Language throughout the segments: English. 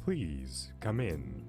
Please come in.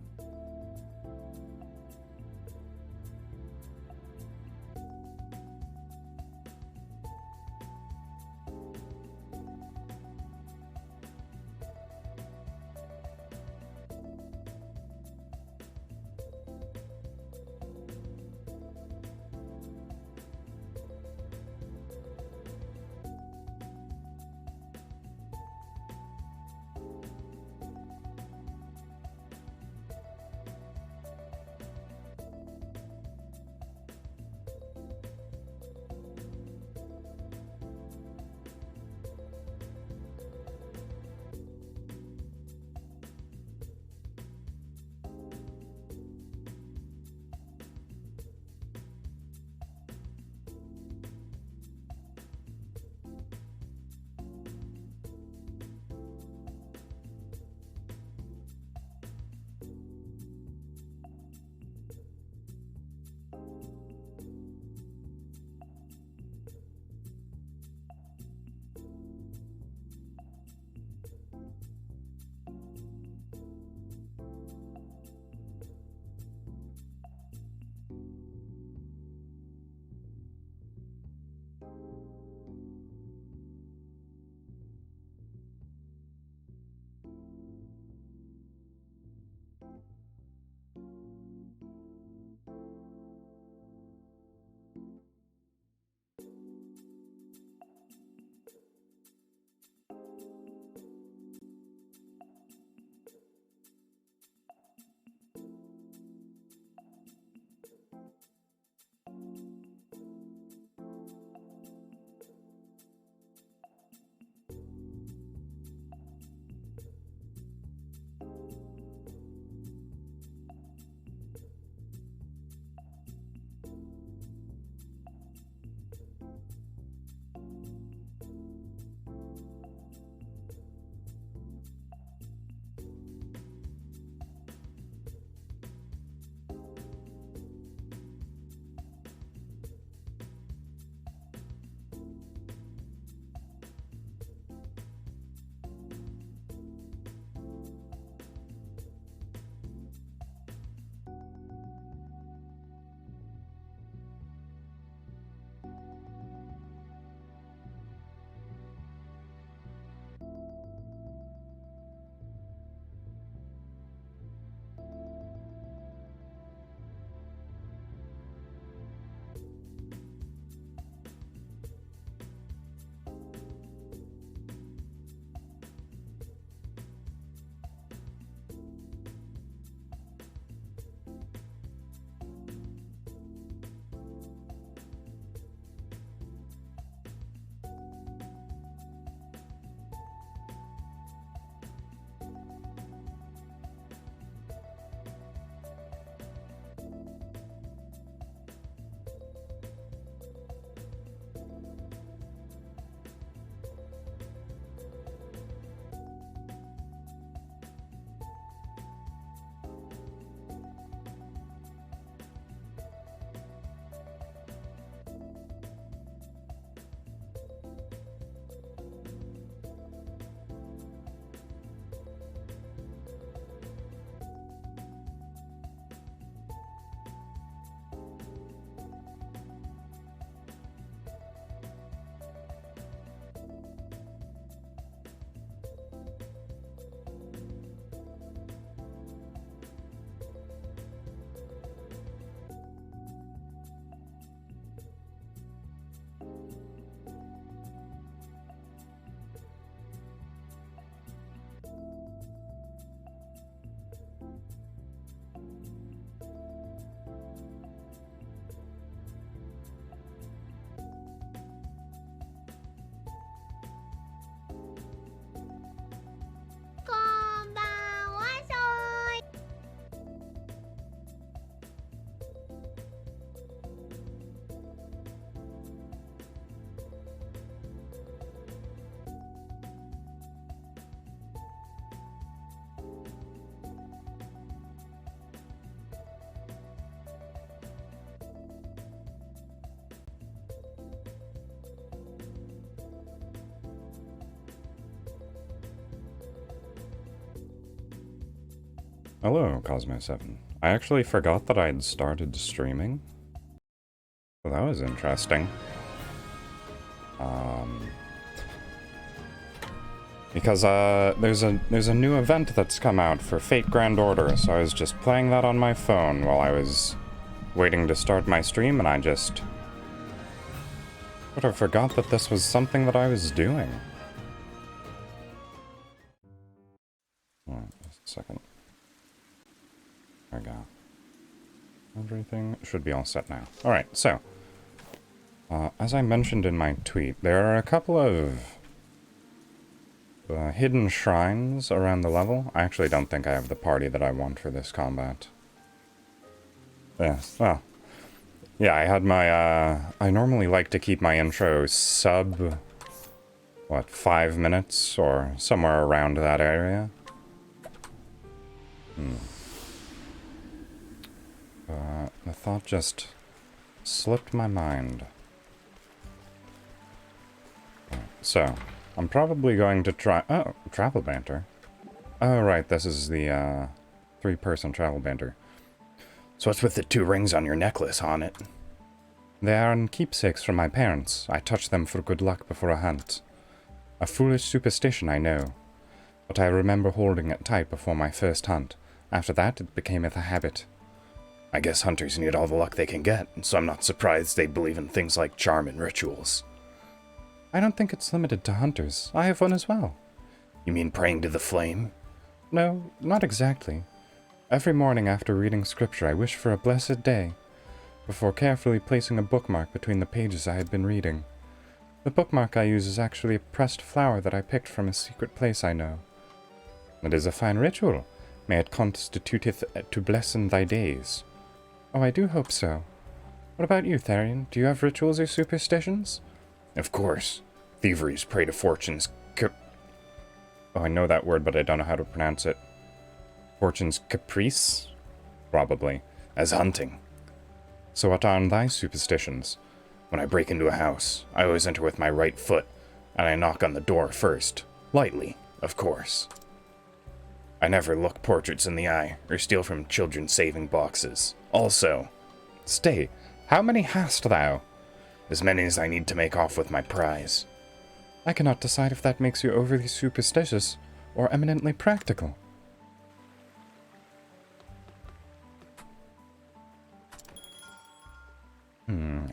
Hello, Cosmo7. I actually forgot that I'd started streaming. So that was interesting. Because there's a new event that's come out for Fate Grand Order, so I was just playing that on my phone while I was waiting to start my stream, and I just sort of forgot that this was something that I was doing. Just a second. There we go. Everything should be all set now. Alright, so, as I mentioned in my tweet, there are a couple of hidden shrines around the level. I actually don't think I have the party that I want for this combat. Yes, well, yeah, I had my, I normally like to keep my intro sub, 5 minutes, or somewhere around that area. The thought just slipped my mind. So, I'm probably going to try... Oh, travel banter. Oh, right, this is the, 3-person travel banter. So what's with the 2 rings on your necklace, Honnet? They are keepsakes from my parents. I touch them for good luck before a hunt. A foolish superstition, I know. But I remember holding it tight before my first hunt. After that, it became a habit. I guess hunters need all the luck they can get, so I'm not surprised they believe in things like charm and rituals. I don't think it's limited to hunters. I have one as well. You mean praying to the flame? No, not exactly. Every morning after reading scripture, I wish for a blessed day, before carefully placing a bookmark between the pages I had been reading. The bookmark I use is actually a pressed flower that I picked from a secret place I know. It is a fine ritual. May it constituteth to blessen thy days. Oh, I do hope so. What about you, Therian? Do you have rituals or superstitions? Of course. Thieveries pray to fortune's Oh, I know that word, but I don't know how to pronounce it. Fortune's caprice? Probably. As hunting. So what are thy superstitions? When I break into a house, I always enter with my right foot, and I knock on the door first. Lightly, of course. I never look portraits in the eye, or steal from children's saving boxes. Also, stay, how many hast thou? As many as I need to make off with my prize. I cannot decide if that makes you overly superstitious, or eminently practical.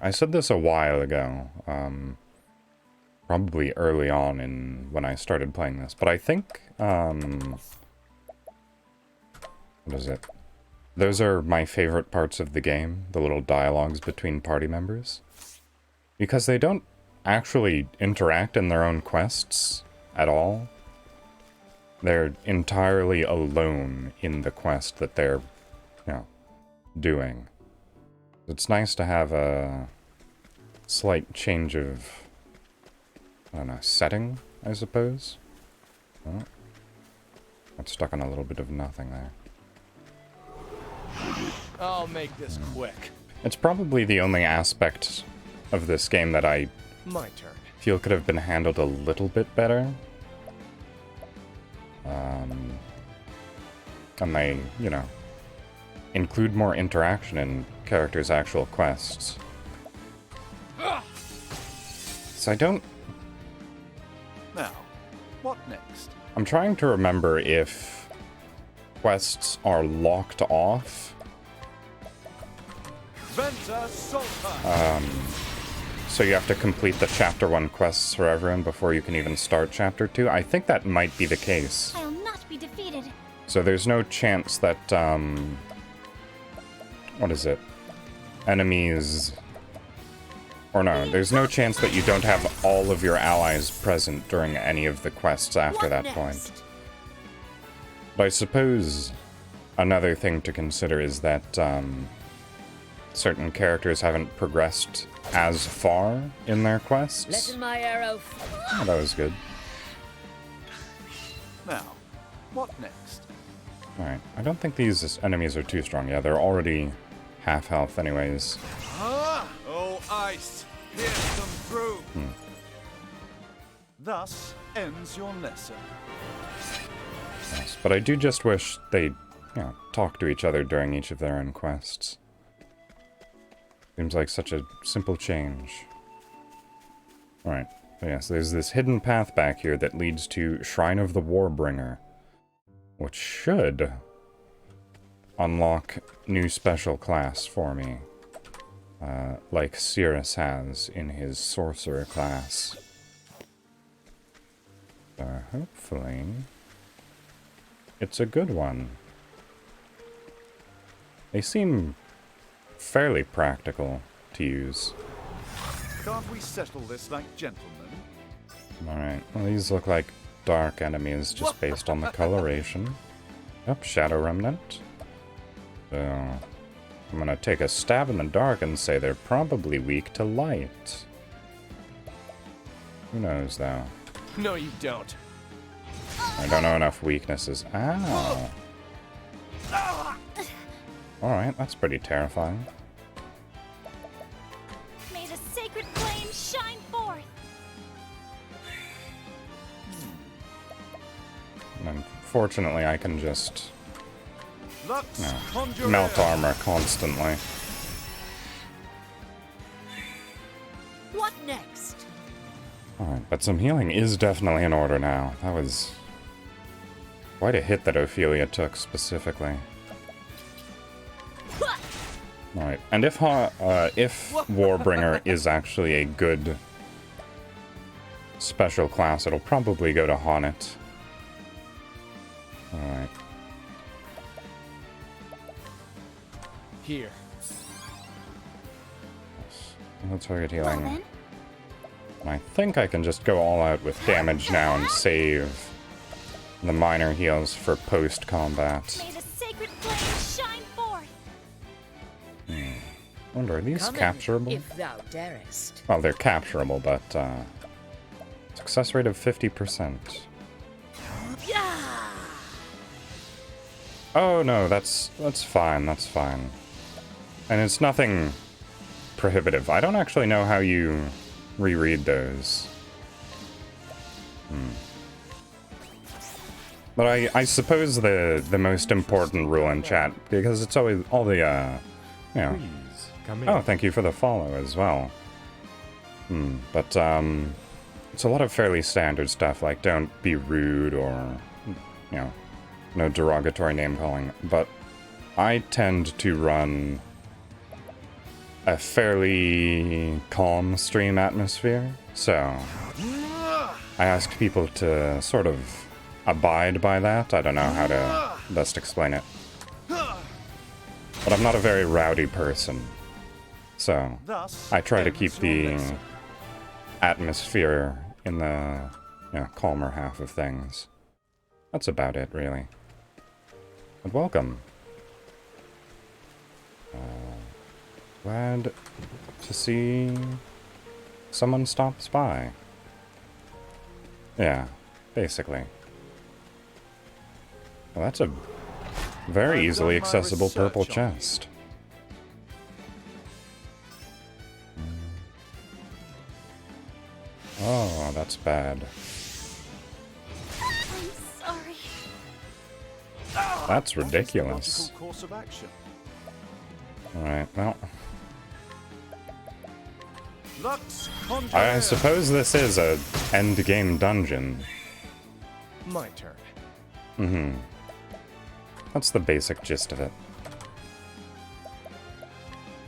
I said this a while ago, probably early on in when I started playing this, but I think, what is it? Those are my favorite parts of the game, the little dialogues between party members. Because they don't actually interact in their own quests at all. They're entirely alone in the quest that they're, doing. It's nice to have a slight change of, I don't know, setting, I suppose. Oh, got stuck on a little bit of nothing there. I'll make this quick. It's probably the only aspect of this game that I My turn. feel could have been handled a little bit better. And they, include more interaction in characters' actual quests. So I don't... Now, what next? I'm trying to remember if quests are locked off. Venta Solta! So you have to complete the Chapter 1 quests for everyone before you can even start Chapter 2. I think that might be the case. I'll not be defeated. So there's no chance that, what is it? Enemies... Or no, there's no chance that you don't have all of your allies present during any of the quests after that point. But I suppose another thing to consider is that, certain characters haven't progressed as far in their quests. Letting my arrow. Oh, that was good. Now, what next? Alright, I don't think these enemies are too strong. Yeah, they're already half health anyways. Oh, ice! Pierce them through! Thus ends your lesson. Yes, but I do just wish they talk to each other during each of their own quests. Seems like such a simple change. Alright, yes, there's this hidden path back here that leads to Shrine of the Warbringer, which should unlock new special class for me, like Cirrus has in his Sorcerer class. So hopefully it's a good one. They seem fairly practical to use. Can't we settle this like gentlemen? Alright, well these look like dark enemies just based on the coloration. Yep, Shadow Remnant. So, I'm gonna take a stab in the dark and say they're probably weak to light. Who knows, though? No, you don't. I don't know enough weaknesses. Ow! Alright, that's pretty terrifying. May the sacred flame shine forth. Unfortunately, I can just Lux, conjure melt air. armor constantly. What next? Alright, but some healing is definitely in order now. That was quite a hit that Ophelia took specifically. Alright, and if Warbringer is actually a good special class, it'll probably go to Honnet. Alright. Here. No target Well healing. then, And I think I can just go all out with damage now and save the minor heals for post-combat. may the sacred flame shine forth. Wonder, are these Come in, capturable? if thou darest. Well, they're capturable, but success rate of 50%. Yeah. Oh no, that's fine, that's fine. And it's nothing prohibitive. I don't actually know how you reread those. But I suppose the most important rule in chat, because it's always all the you know. Please, come in. Oh, thank you for the follow as well. But it's a lot of fairly standard stuff, like don't be rude or, you know, no derogatory name calling. But I tend to run a fairly calm stream atmosphere, so I asked people to sort of abide by that. I don't know how to best explain it. But I'm not a very rowdy person, so Thus I try to ends keep your the lesson. atmosphere in the calmer half of things. That's about it, really. But welcome. Glad to see someone stops by. Yeah, basically. Well, that's a very I've easily done my accessible research purple on you. chest. Oh, that's bad. I'm sorry. That's What is the ridiculous. logical course of action? Alright, well, Lux, conjure I air. suppose this is a endgame dungeon. My turn. That's the basic gist of it.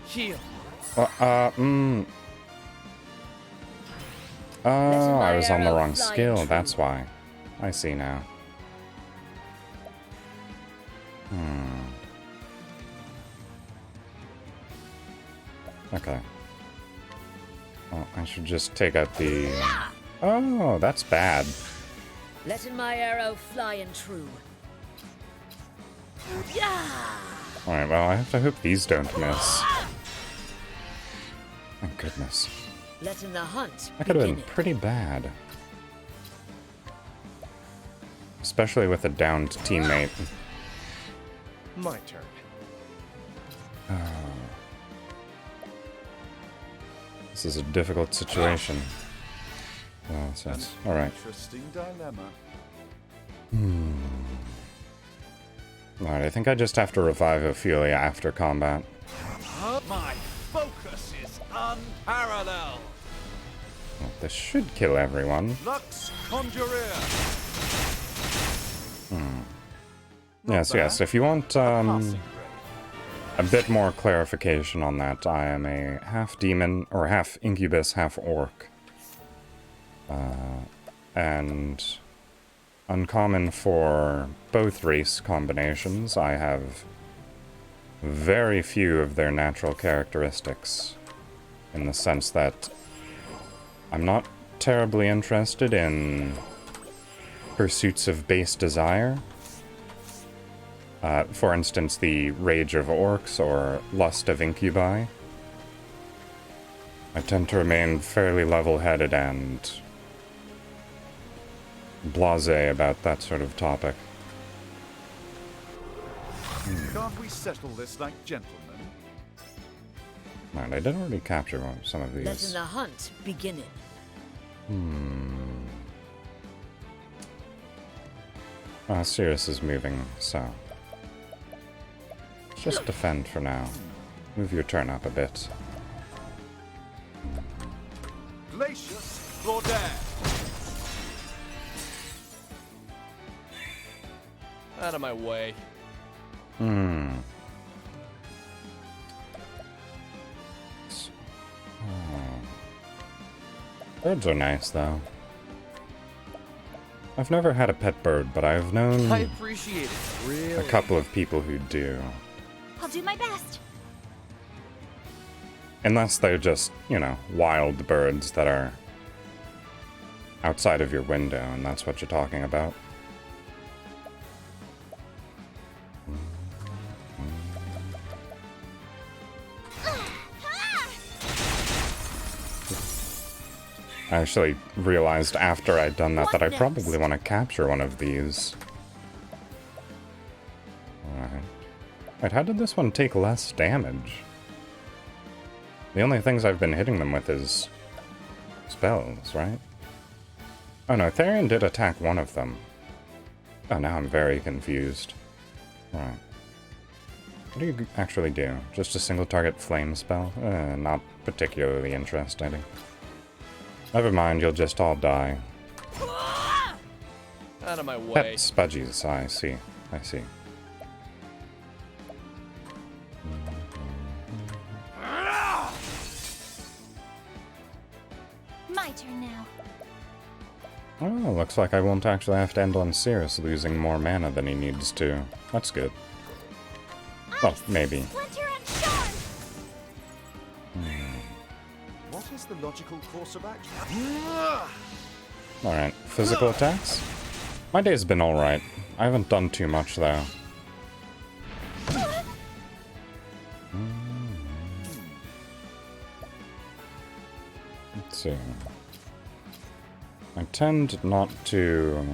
Heal. Oh, I was on the wrong fly skill, true. that's why. I see now. Okay. Well, I should just take out the... Oh, that's bad. Letting my arrow fly and true. Yeah. Alright, well, I have to hope these don't miss. Thank goodness. Letting the hunt That could have been begin. pretty bad. Especially with a downed teammate. My turn. This is a difficult situation. Well, it says, alright. Interesting dilemma. Alright, I think I just have to revive Ophelia after combat. My focus is unparalleled. Well, this should kill everyone. Lux Conjurer. Yes, if you want Passing grade. a bit more clarification on that, I am a half demon, or half incubus, half orc. And uncommon for both race combinations, I have very few of their natural characteristics, in the sense that I'm not terribly interested in pursuits of base desire. For instance, the rage of orcs or lust of incubi. I tend to remain fairly level-headed and blasé about that sort of topic. Can't we settle this like gentlemen? Right, I did already capture some of Letting these. the hunt begin. Sirius is moving, so... just defend for now. Move your turn up a bit. Glacius Claudette. Out of my way. Birds are nice, though. I've never had a pet bird, but I've I known appreciate it. Really. a couple of people who do. I'll do my best. Unless they're just, you know, wild birds that are outside of your window, and that's what you're talking about. I actually realized after I'd done that What I next? probably want to capture one of these. Alright. Wait, how did this one take less damage? The only things I've been hitting them with is spells, right? Oh no, Therian did attack one of them. Oh, now I'm very confused. Right. What do you actually do? Just a single target flame spell? Not particularly interesting. Never mind, you'll just all die. Out of my way. Pet spudgies, I see. I see. My turn now. Oh, looks like I won't actually have to end on Cirrus losing more mana than he needs to. That's good. Well, maybe. Splinter and Charm! What is the logical course of action? Alright, physical attacks? My day's been alright. I haven't done too much, though. Let's see. I tend not to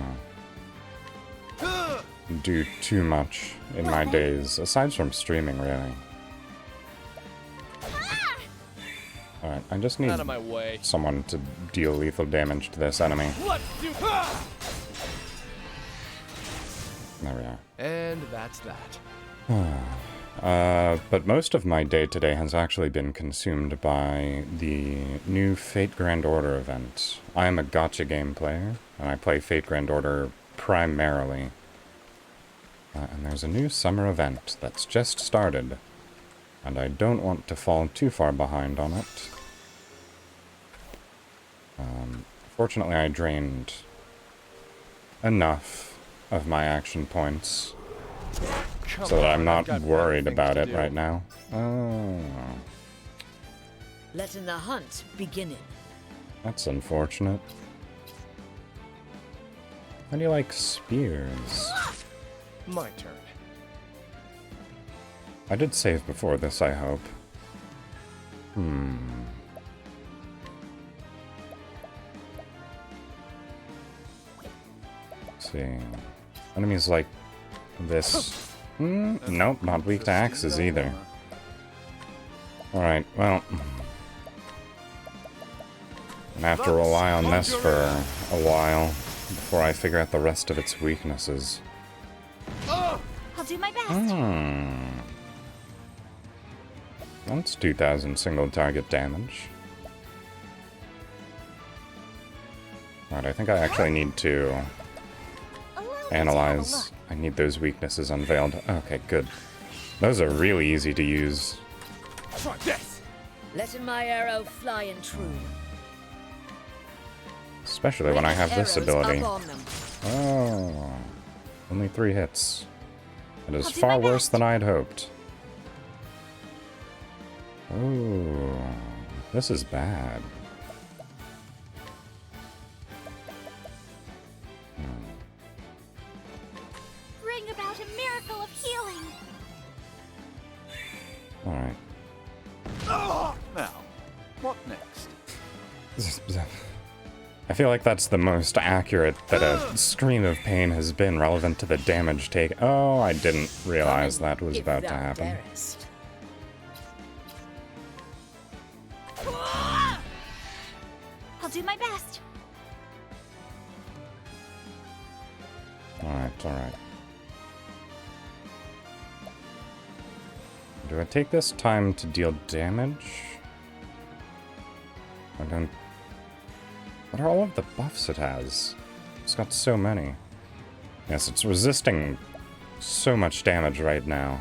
do too much in my days, aside from streaming, really. Alright, I just need Out of my way. someone to deal lethal damage to this enemy. Let's do. There we are. And that's that. But most of my day today has actually been consumed by the new Fate Grand Order event. I am a gacha game player, and I play Fate Grand Order primarily. And there's a new summer event that's just started, and I don't want to fall too far behind on it. Fortunately, I drained enough of my action points Come so that I'm on, not I've got worried better about things it to do. right now. Oh, Letting the hunt begin. that's unfortunate. How do you like spears? My turn. I did save before this, I hope. Let's see. Enemies like this. Nope, not weak to axes either. Alright, well. I'm gonna have to rely on this for a while before I figure out the rest of its weaknesses. I'll do my best. That's 2,000 single target damage. Right, I think I actually need to Allow me to have a analyze. look. I need those weaknesses unveiled. Okay, good. Those are really easy to use. Try this. Letting my arrow fly and true. Especially when I have this Arrows ability. up on them. Oh, only 3 hits. It is I'll do far my worse best. than I'd hoped. Oh, this is bad. Bring about a miracle of healing. Alright. Now, what next? I feel like that's the most accurate that a scream of pain has been relevant to the damage take. Oh, I didn't realize that was If about to thou happen. darest. I'll do my best. Alright, alright. Do I take this time to deal damage? I don't... What are all of the buffs it has? It's got so many. Yes, it's resisting so much damage right now.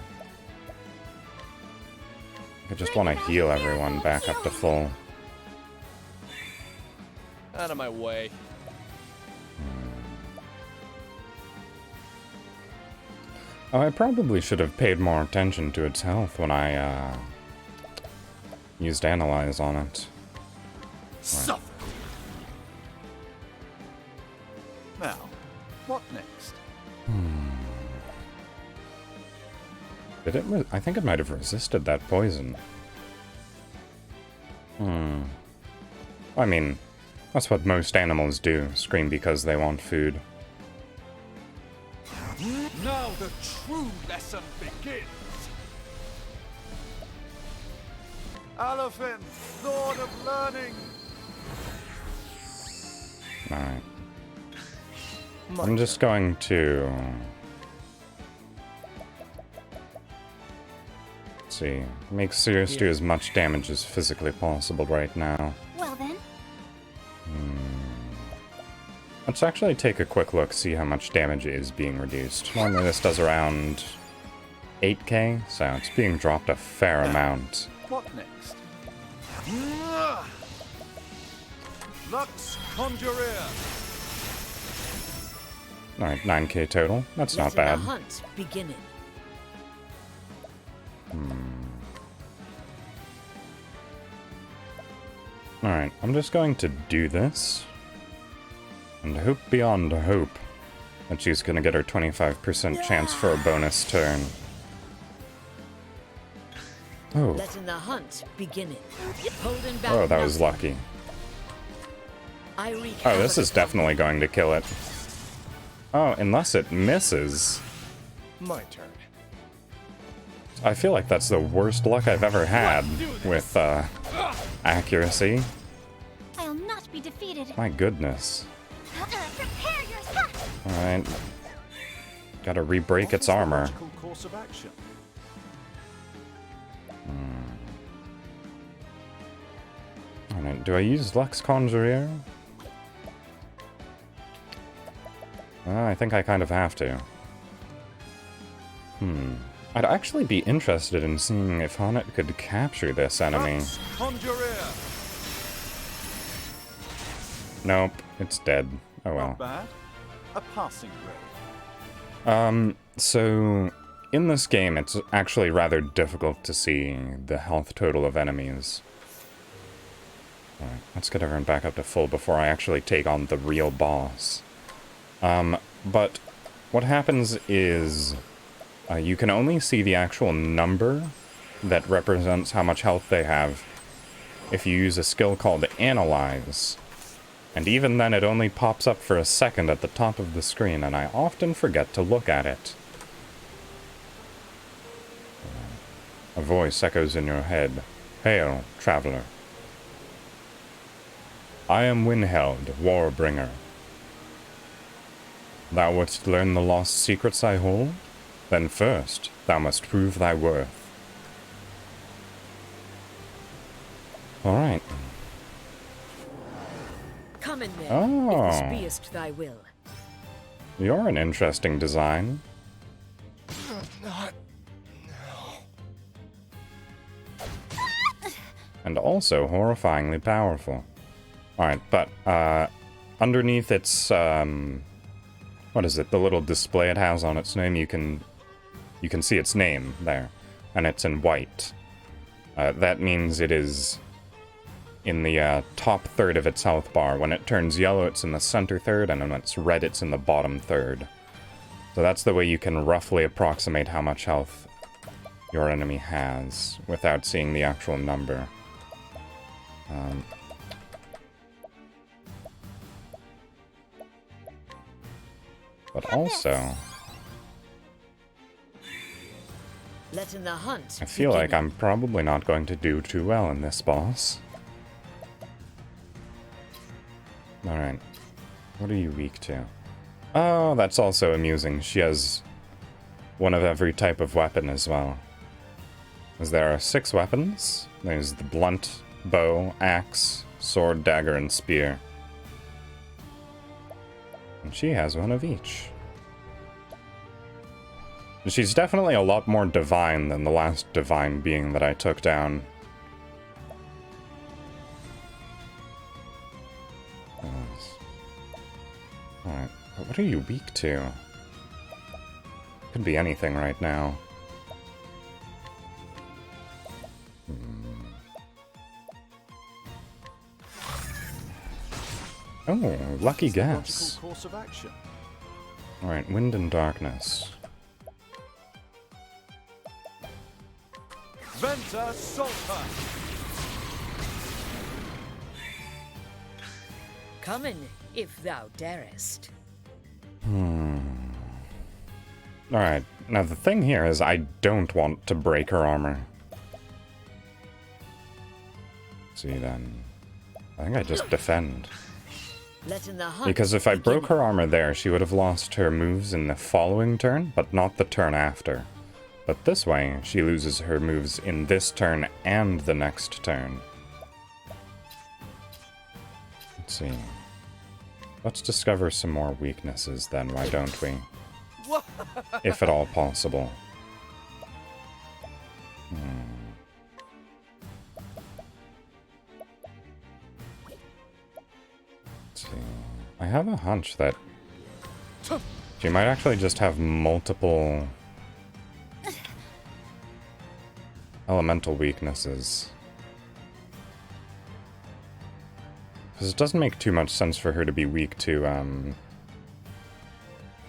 I just want to heal everyone back up to full. Out of my way. Oh, I probably should have paid more attention to its health when I, used Analyze on it. Suffer. Now, what next? Did it? I think it might have resisted that poison. I mean, that's what most animals do. Scream because they want food. Now the true lesson begins. Alofin, Lord of Learning. Alright. I'm just going to... Let's see. Make Sirius do as much damage as physically possible right now. Well then, Let's actually take a quick look, see how much damage is being reduced. Normally this does around 8k, so it's being dropped a fair amount. What next? Lux Conjurer. Alright, 9k total. That's not Letting bad. the hunt beginning. Alright, I'm just going to do this. And hope beyond hope that she's gonna get her 25% chance for a bonus turn. Oh, Letting the hunt beginning. Holding back oh, that was nothing. lucky. I wreak Oh, this havoc is definitely going to kill it. Oh, unless it misses. My turn. I feel like that's the worst luck I've ever had with, accuracy. I'll not be defeated. My goodness. Prepare yourself. Alright. Gotta re-break What its is the armor. logical course of action? Alright, do I use Lux Conjurer? I think I kind of have to. I'd actually be interested in seeing if Haunted could capture this enemy. Lux Conjurer. Nope, it's dead. Oh well. Not bad. A passing grade. So in this game, it's actually rather difficult to see the health total of enemies. Alright, let's get everyone back up to full before I actually take on the real boss. But what happens is you can only see the actual number that represents how much health they have if you use a skill called Analyze. And even then, it only pops up for a second at the top of the screen, and I often forget to look at it. A voice echoes in your head. Hail, traveler. I am Winheld, Warbringer. Thou wouldst learn the lost secrets I hold? Then first, thou must prove thy worth. Alright. Come in there, Oh. if this beest thy will. You're an interesting design. Not. And also horrifyingly powerful. Alright, but, underneath its, what is it? The little display it has on its name, you can see its name there. And it's in white. That means it is in the top third of its health bar. When it turns yellow, it's in the center third, and when it's red, it's in the bottom third. So that's the way you can roughly approximate how much health your enemy has without seeing the actual number. But also, Let in the hunt I feel like begin. I'm probably not going to do too well in this boss. Alright. What are you weak to? Oh, that's also amusing. She has one of every type of weapon as well. As there are 6 weapons. There's the blunt, bow, axe, sword, dagger, and spear. And she has one of each. She's definitely a lot more divine than the last divine being that I took down. Alright, but what are you weak to? Could be anything right now. Oh, lucky It's the guess. logical course of action. Alright, wind and darkness. Venta Salta. Come in, if thou darest. Alright, now the thing here is I don't want to break her armor. See then. I think I just defend. Let in the hunt Because if I begin. broke her armor there, she would have lost her moves in the following turn, but not the turn after. But this way, she loses her moves in this turn and the next turn. Let's see. Let's discover some more weaknesses then, why don't we? If at all possible. Let's see. I have a hunch that she might actually just have multiple elemental weaknesses. Because it doesn't make too much sense for her to be weak to,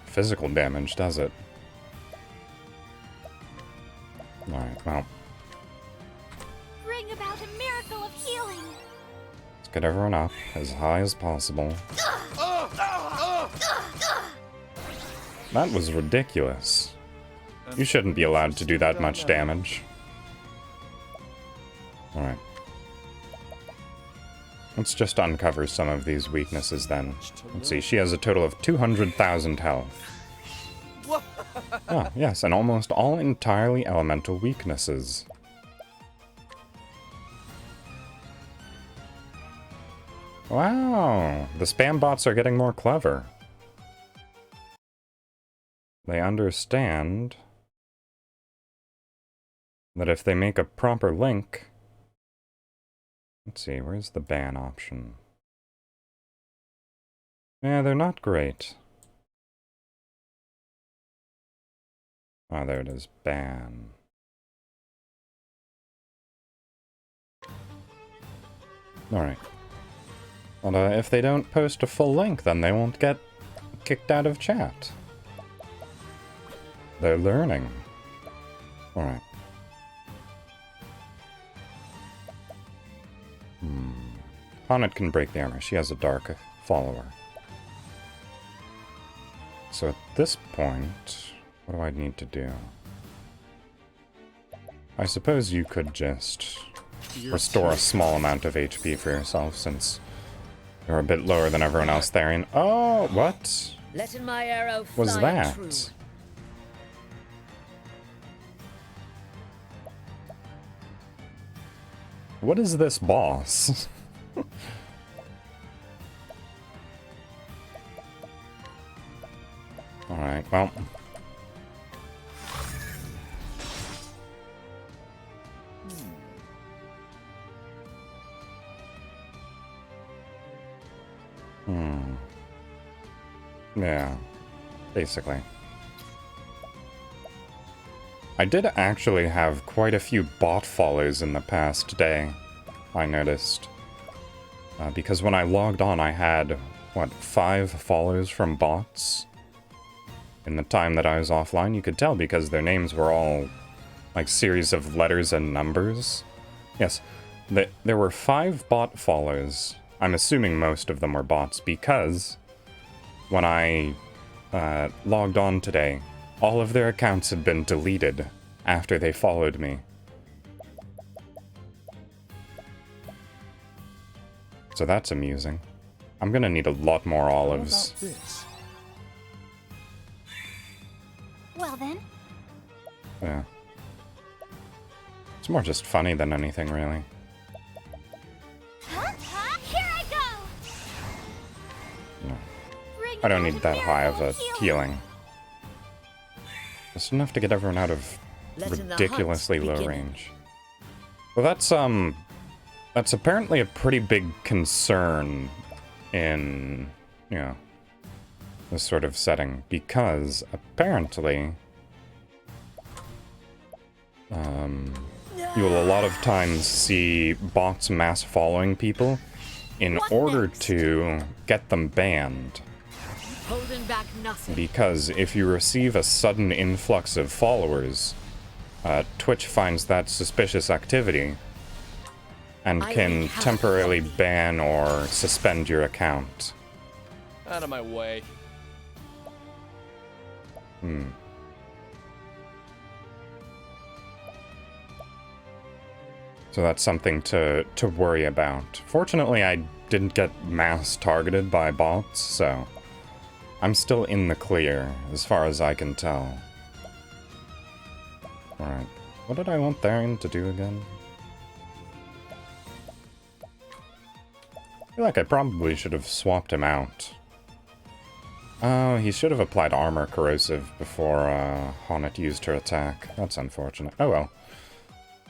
physical damage, does it? Alright, well, Bring about a miracle of healing. let's get everyone up as high as possible. That was ridiculous. You shouldn't be allowed to do that much damage. Alright. Let's just uncover some of these weaknesses then. Let's see, she has a total of 200,000 health. Oh, yes, and almost all entirely elemental weaknesses. Wow, the spam bots are getting more clever. They understand that if they make a proper link... Let's see, where's the ban option? Yeah, they're not great. Oh, there it is. Ban. Alright. Well, if they don't post a full link, then they won't get kicked out of chat. They're learning. Alright. Honnet can break the armor. She has a dark follower. So at this point, what do I need to do? I suppose you could just restore a small amount of HP for yourself, since you're a bit lower than everyone else there. And oh, what Let in my arrow was fly that? true. What is this boss? Alright, well. Yeah, basically. I did actually have quite a few bot follows in the past day, I noticed. Because when I logged on, I had, what, 5 follows from bots? In the time that I was offline, you could tell because their names were all, like, series of letters and numbers. Yes, there were 5 bot follows. I'm assuming most of them were bots because when I logged on today, all of their accounts had been deleted after they followed me. So that's amusing. I'm gonna need a lot more olives. How about this? Well then, Yeah. It's more just funny than anything, really. here I go. No. Bring I don't about need that high of a miracle healing. Just enough to get everyone out of Let in the ridiculously hunt low begin. range. Well, that's apparently a pretty big concern in, you know, this sort of setting, because apparently, you will a lot of times see bots mass following people in What order next? to get them banned. Holding back nothing. Because if you receive a sudden influx of followers, Twitch finds that suspicious activity and I can wreak havoc temporarily on thee. ban or suspend your account. Out of my way. So that's something to worry about. Fortunately, I didn't get mass targeted by bots, so I'm still in the clear, as far as I can tell. Alright, what did I want Therian to do again? I feel like I probably should have swapped him out. Oh, he should have applied armor corrosive before Honnet used her attack. That's unfortunate. Oh well.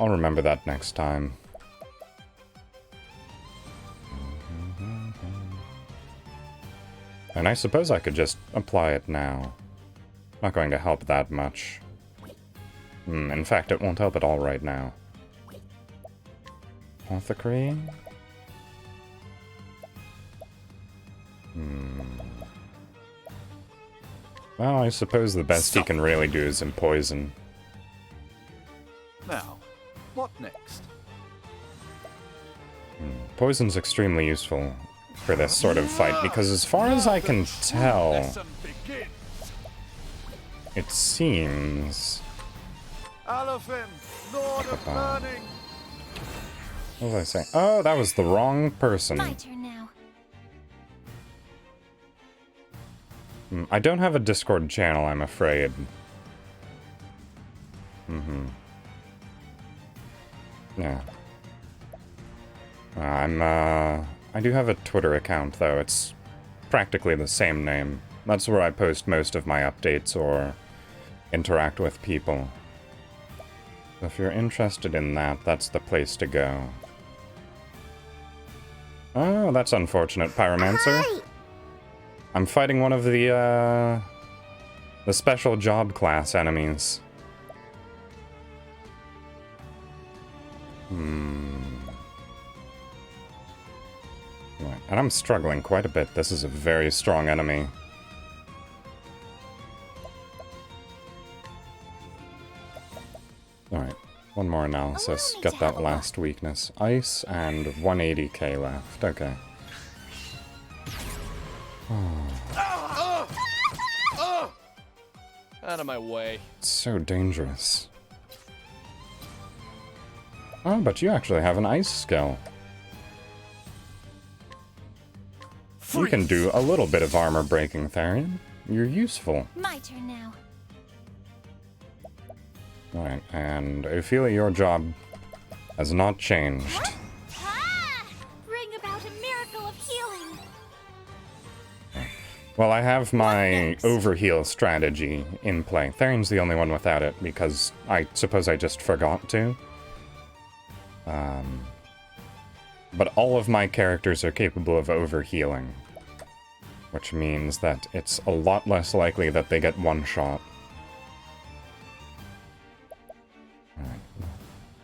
I'll remember that next time. And I suppose I could just apply it now. Not going to help that much. In fact, it won't help at all right now. Apothecary? Well, I suppose the best he can really do is empoison. Now, what next? Poison's extremely useful for this sort of fight, because as far as I can tell, Lesson begins. it seems... Alofim, Lord of Burning. What was I saying? Oh, that was the wrong person. My turn now. I don't have a Discord channel, I'm afraid. Yeah. I do have a Twitter account, though. It's practically the same name. That's where I post most of my updates or interact with people. So if you're interested in that, that's the place to go. Oh, that's unfortunate, Pyromancer. I'm fighting one of the special job class enemies. Right. And I'm struggling quite a bit. This is a very strong enemy. Alright, one more analysis. Allow me Get to that have a look. last weakness. Ice and 180k left. Okay. Out of my way. It's so dangerous. Oh, but you actually have an ice skill. You can do a little bit of armor breaking, Therian. You're useful. My turn now. Alright, and Ophelia, your job has not changed. miracle of healing. Well, I have my next? overheal strategy in play. Therian's the only one without it, because I suppose I just forgot to. But all of my characters are capable of overhealing, which means that it's a lot less likely that they get one shot.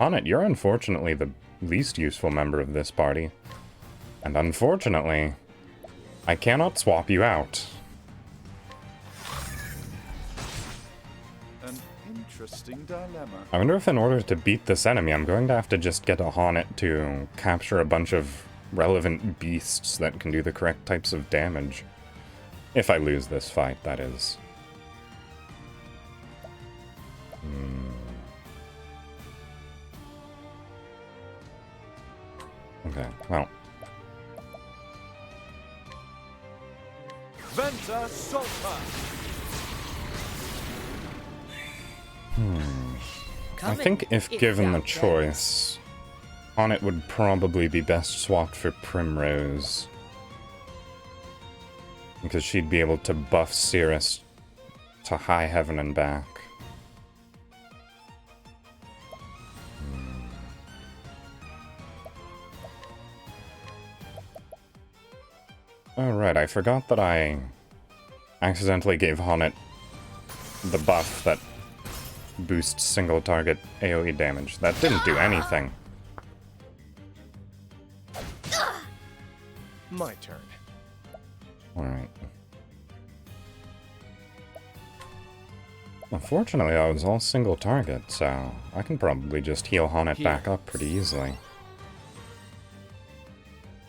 Honnet, you're unfortunately the least useful member of this party. And unfortunately, I cannot swap you out. An interesting dilemma. I wonder if in order to beat this enemy, I'm going to have to just get a Honnet to capture a bunch of relevant beasts that can do the correct types of damage. If I lose this fight, that is. Okay, well. Venta Sulta. I think if given the choice, Honnet would probably be best swapped for Primrose. Because she'd be able to buff Cirrus to high heaven and back. Oh right, I forgot that I accidentally gave Honnet the buff that boosts single target AoE damage. That didn't do anything. My turn. Alright. Unfortunately, I was all single target, so I can probably just heal Honnet back up pretty easily.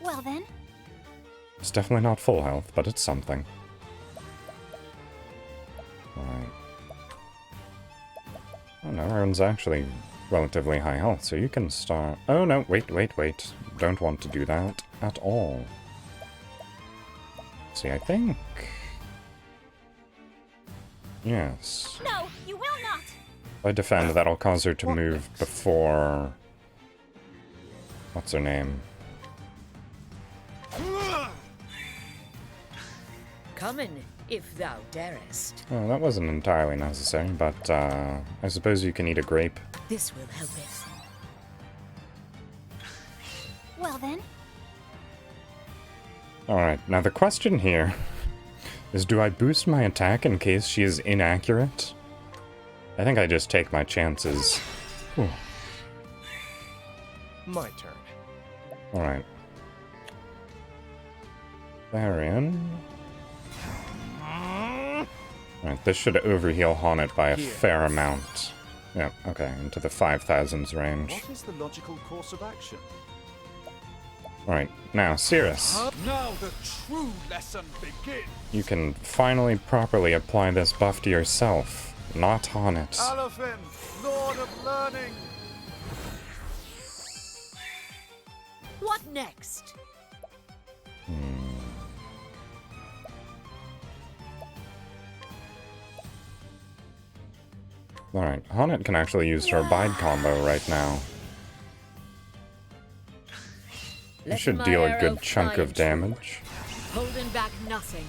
Well then, It's definitely not full health, but it's something. Alright. Oh no, everyone's actually relatively high health, so you can start... Oh no, wait. Don't want to do that at all. See, I think... Yes. no, you will not. If I defend, that'll cause her to move before... What's her name? Come in, if thou darest. Oh, that wasn't entirely necessary, but I suppose you can eat a grape. This will help it. Well then, Alright, now the question here is, do I boost my attack in case she is inaccurate? I think I just take my chances. Whew. My turn. Alright. Therian. Alright, this should overheal Honnet by a fair amount. Yeah, okay, into the 5,000s range. What is the logical course of action? Alright, now, Cirrus. Now the true lesson begins. You can finally properly apply this buff to yourself, not Honnet. Alofim, Lord of Learning. What next? Alright, Honnet can actually use her Abide combo right now. It Let should my deal a arrow good chunk fly of true, damage. Holding back nothing.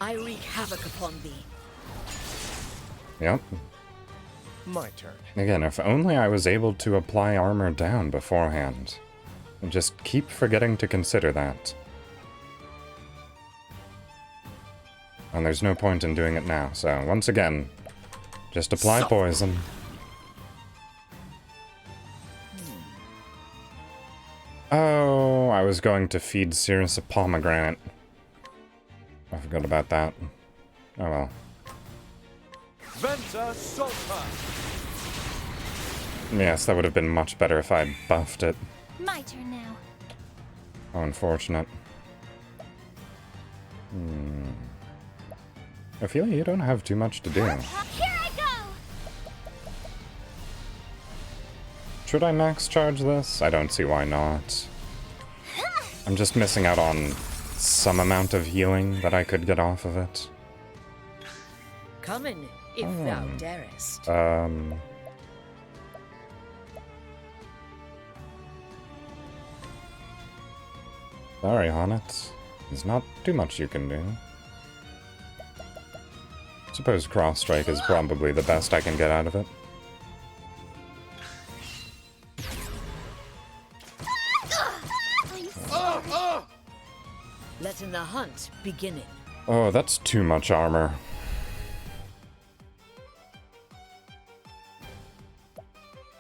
I wreak havoc upon thee. Yep. My turn. Again, if only I was able to apply armor down beforehand. And just keep forgetting to consider that. And there's no point in doing it now, so once again, just apply poison. Oh, I was going to feed Cirrus a pomegranate. I forgot about that. Oh well. Venta Sulta. Yes, that would have been much better if I'd buffed it. my turn now. How unfortunate. Ophelia, you don't have too much to do. Here I go. Should I max charge this? I don't see why not. I'm just missing out on some amount of healing that I could get off of it. Come in, if thou darest. Sorry, Honnet. There's not too much you can do. Suppose Cross Strike is probably the best I can get out of it. Letting the hunt beginning. Oh, that's too much armor.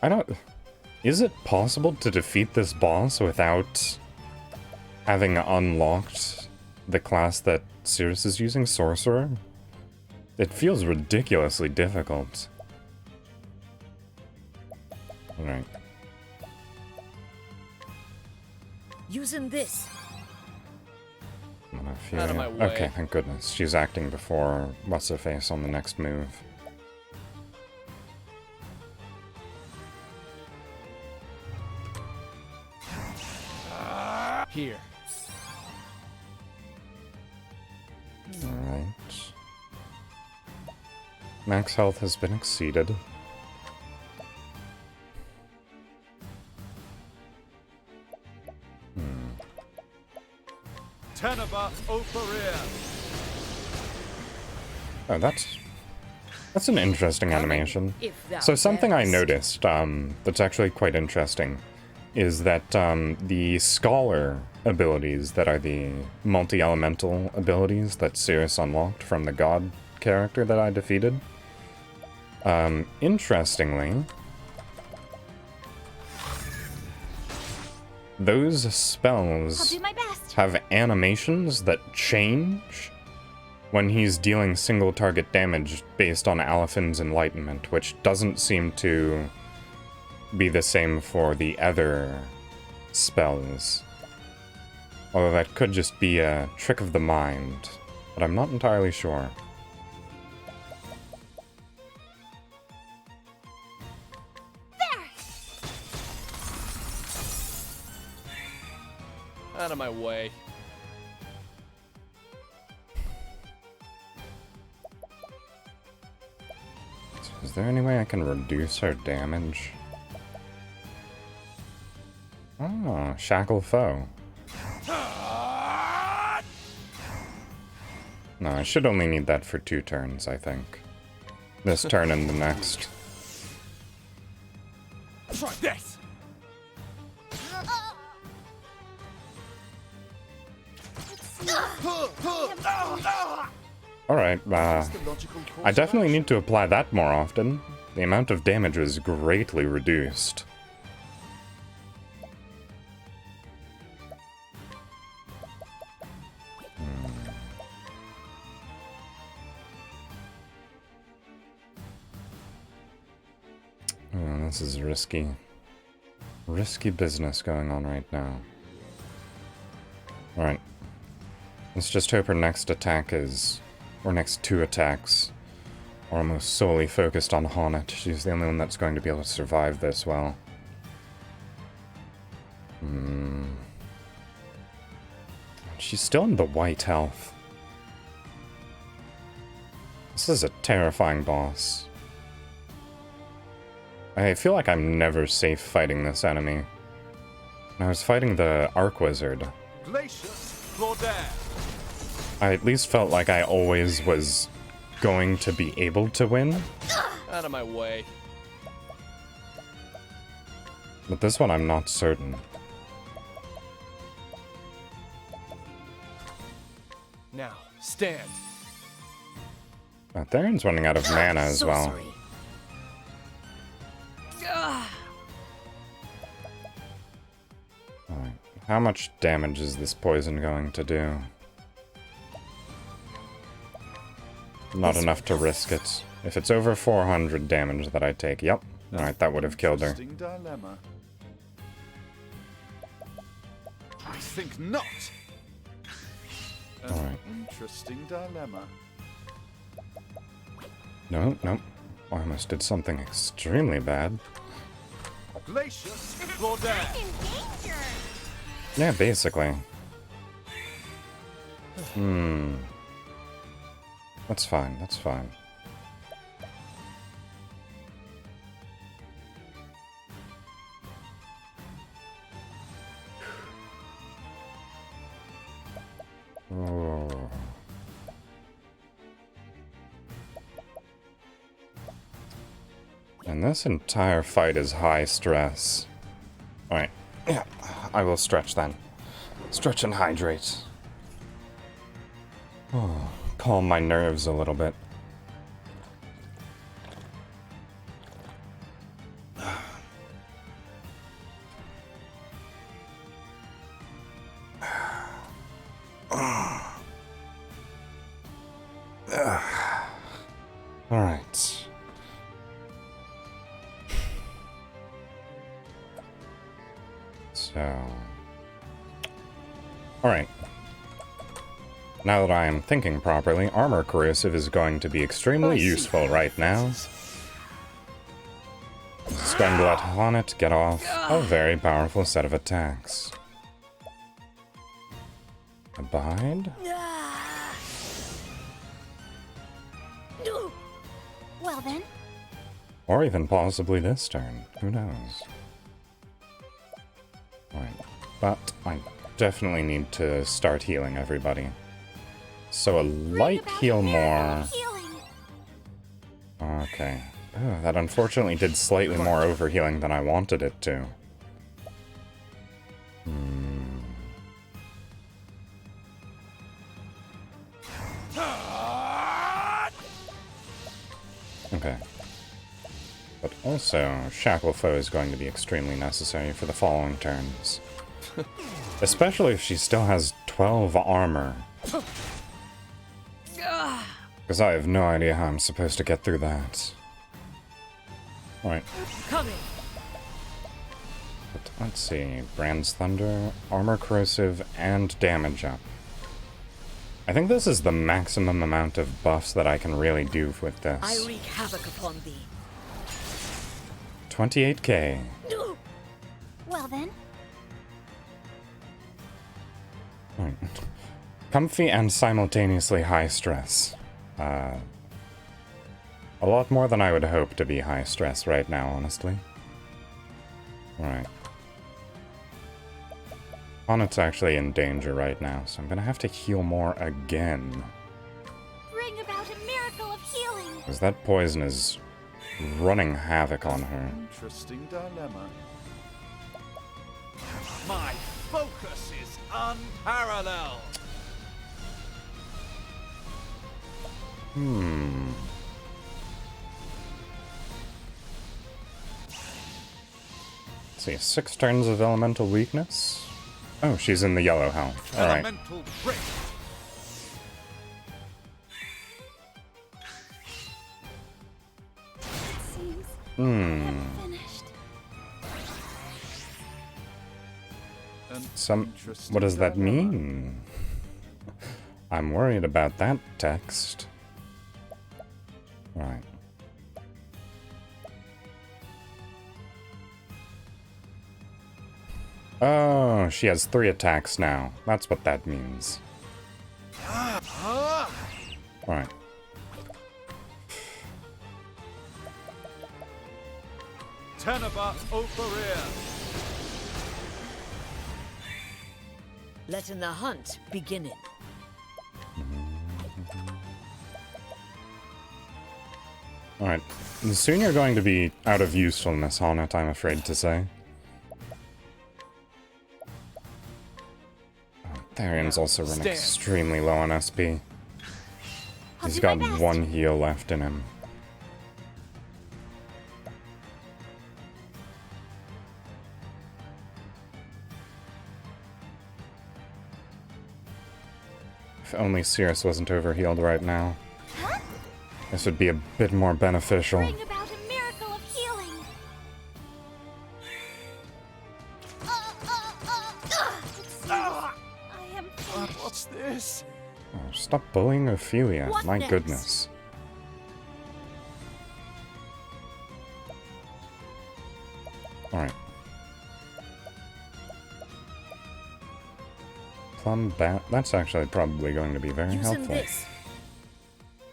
I don't... Is it possible to defeat this boss without having unlocked the class that Cirrus is using, Sorcerer? It feels ridiculously difficult. Alright. Using this. Out of my way. Okay, thank goodness. She's acting before What's-Her-Face on the next move. Here. Alright. Max health has been exceeded. Teneba Operia. Oh, that's an interesting animation. If thou So something I darest. noticed that's actually quite interesting is that the Scholar abilities that are the multi-elemental abilities that Cirrus unlocked from the god character that I defeated, interestingly, those I'll spells do my best. have animations that change when he's dealing single target damage based on Aliphin's Enlightenment, which doesn't seem to be the same for the other spells. Although that could just be a trick of the mind, but I'm not entirely sure. Out of my way. Is there any way I can reduce her damage? Oh, Shackle Foe. No, I should only need that for 2 turns, I think. This turn and the next. Try this. Alright, The logical course I of definitely action. need to apply that more often. The amount of damage was greatly reduced. Oh, this is risky. Risky business going on right now. Alright. Let's just hope her next attack is... or next 2 attacks are almost solely focused on Honnet. She's the only one that's going to be able to survive this well. She's still in the white health. This is a terrifying boss. I feel like I'm never safe fighting this enemy. When I was fighting the Arc Wizard, Glacius Claudere. I at least felt like I always was going to be able to win. Out of my way. But this one I'm not certain. Now, stand. Theron's running out of mana as well. Sorcery. Alright. How much damage is this poison going to do? Not enough to risk it. If it's over 400 damage that I take, yep. Alright, that would have killed her. Interesting dilemma. I think not. An Alright. interesting dilemma. No, nope. I almost did something extremely bad. Glacius Claudere. In danger. Yeah, basically. That's fine, that's fine. Oh. And this entire fight is high stress. Alright. Yeah, I will stretch then. Stretch and hydrate. Oh, calm my nerves a little bit. Alright. So... Alright. Now that I am thinking properly, armor corrosive is going to be extremely useful right now. It's going to let Honnet get off a very powerful set of attacks. Abide? Well then, Or even possibly this turn. Who knows? Right. But I definitely need to start healing everybody. So a light heal more. healing. Okay. Oh, that unfortunately did slightly more overhealing than I wanted it to. Okay. But also, Shackle Foe is going to be extremely necessary for the following turns. Especially if she still has 12 armor. Because I have no idea how I'm supposed to get through that. Alright. Coming. But let's see. Brand's Thunder, Armor Corrosive, and Damage Up. I think this is the maximum amount of buffs that I can really do with this. I wreak havoc upon thee. 28k. Well then, Alright. Comfy and simultaneously high stress. A lot more than I would hope to be high stress right now, honestly. Alright. Honnet's actually in danger right now, so I'm gonna have to heal more again. bring about a miracle of healing. Because that poison is running havoc on her. Interesting dilemma. My focus is unparalleled. Let's see, 6 turns of elemental weakness. Oh, she's in the yellow health. Alright. Elemental break. It seems I'm finished. Interesting What does that dilemma. mean? I'm worried about that text. Right. Oh, she has 3 attacks now. That's what that means. Alright. Teneba Operia. Letting the hunt begin it. Alright. Soon you're going to be out of usefulness, Honnet, I'm afraid to say. Tharion's also running Stand. extremely low on SP. I'll He's do got my best. 1 heal left in him. If only Cirrus wasn't overhealed right now. This would be a bit more beneficial. Bring about a miracle of healing. It seems I am finished. What's this? Oh, stop bullying Ophelia. What My next? goodness. Alright. Plum bat. That's actually probably going to be very Using helpful. this.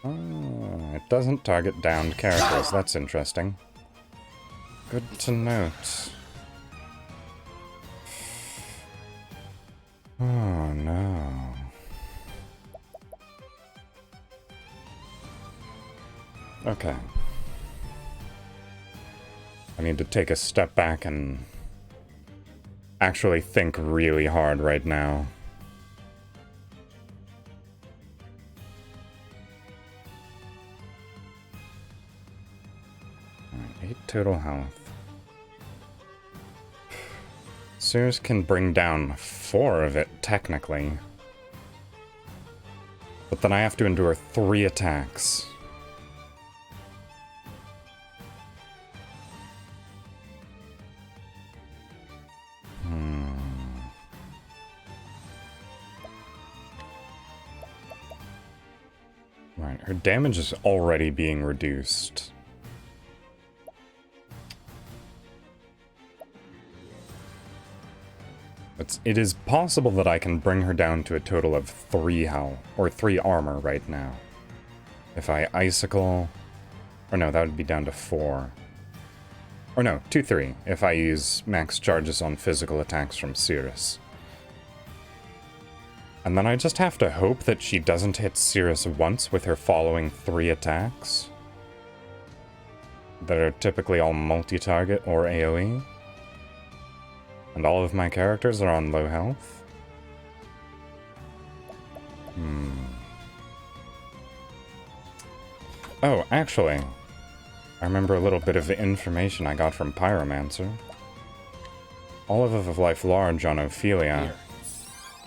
Oh, it doesn't target downed characters. That's interesting. Good to note. Oh no. Okay. I need to take a step back and actually think really hard right now. Alright, 8 total health. Sears can bring down 4 of it, technically. But then I have to endure 3 attacks. Right, her damage is already being reduced. It is possible that I can bring her down to a total of 3 health, or 3 armor right now. If I icicle... Or no, that would be down to 4. Or no, 2-3, if I use max charges on physical attacks from Cirrus. And then I just have to hope that she doesn't hit Cirrus once with her following 3 attacks. That are typically all multi-target or AoE. And all of my characters are on low health. Oh, actually, I remember a little bit of the information I got from Pyromancer. Olive of Life Large on Ophelia Here.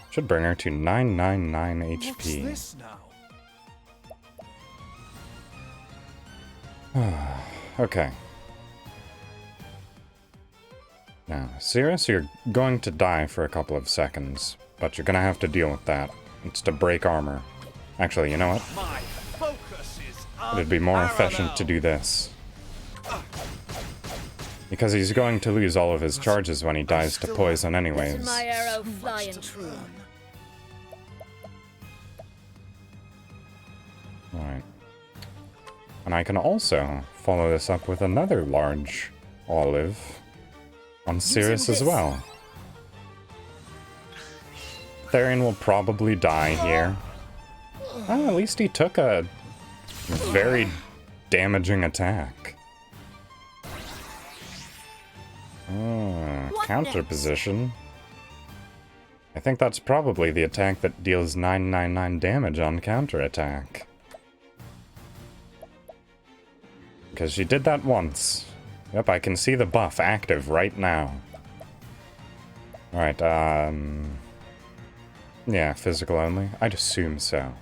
should bring her to 999 What's HP. this now? Okay. Now, Cirrus, you're going to die for a couple of seconds, but you're gonna have to deal with that. It's to break armor. Actually, you know what? My focus is It'd be more efficient to do this. Because he's going to lose all of his charges when he dies to poison Let anyways. my arrow fly true. Alright. And I can also follow this up with another large olive on Cirrus as this. well. Therian will probably die here. Oh, at least he took a very damaging attack. Oh, What counter next? position. I think that's probably the attack that deals 999 damage on counterattack. Because she did that once. Yep, I can see the buff active right now. Alright, yeah, physical only? I'd assume so.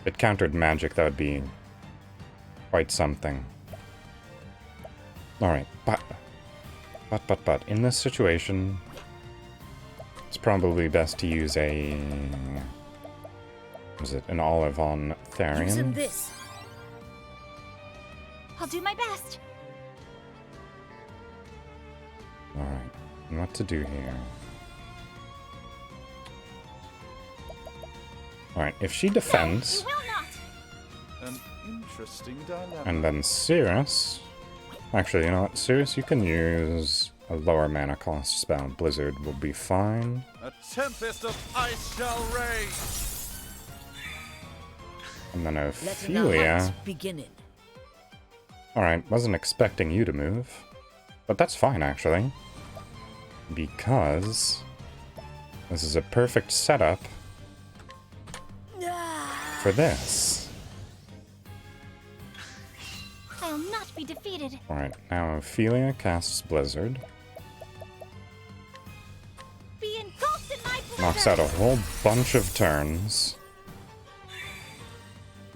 If it countered magic, that would be quite something. Alright, but, in this situation, it's probably best to use a... Was it an olive on Using Therian? this. I'll do my best. Alright, and what to do here? Alright, if she defends, You will not. An interesting dilemma. and then Cirrus... Actually, you know what? Cirrus, you can use a lower mana cost spell. Blizzard will be fine. A tempest of ice shall rage. And then Letting the hunt Ophelia... beginning. Alright, wasn't expecting you to move. But that's fine, actually. Because... this is a perfect setup for this. I'll not be defeated. Alright, now Ophelia casts Blizzard. Be engulfed in my blizzard. Knocks out a whole bunch of turns.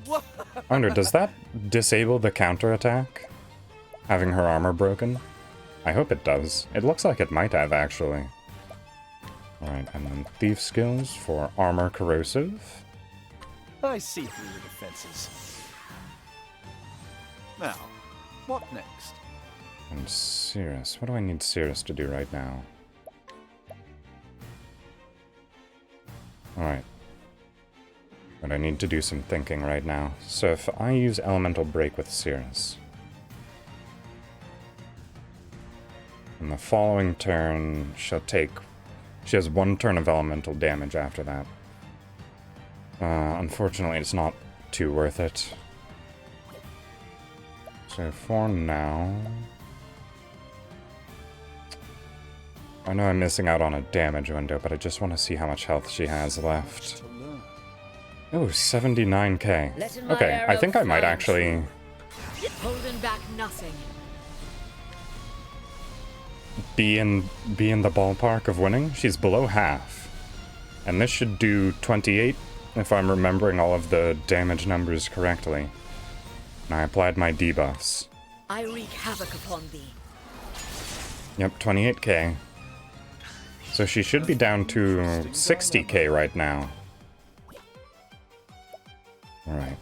I wonder, does that disable the counterattack? Having her armor broken? I hope it does. It looks like it might have, actually. Alright, and then Thief skills for armor corrosive. I see through your defenses. Now, what next? And Cirrus. What do I need Cirrus to do right now? Alright. But I need to do some thinking right now. So if I use Elemental Break with Cirrus... in the following turn, she'll take... She has 1 turn of elemental damage after that. Unfortunately, it's not too worth it. So for now... I know I'm missing out on a damage window, but I just want to see how much health she has left. To learn. Oh, 79k. Let in my Okay, I arrow think I might fly actually Holding back nothing. be in the ballpark of winning. She's below half. And this should do 28 if I'm remembering all of the damage numbers correctly. And I applied my debuffs. I wreak havoc upon thee. Yep, 28k. So she should be down to 60k right now. Alright.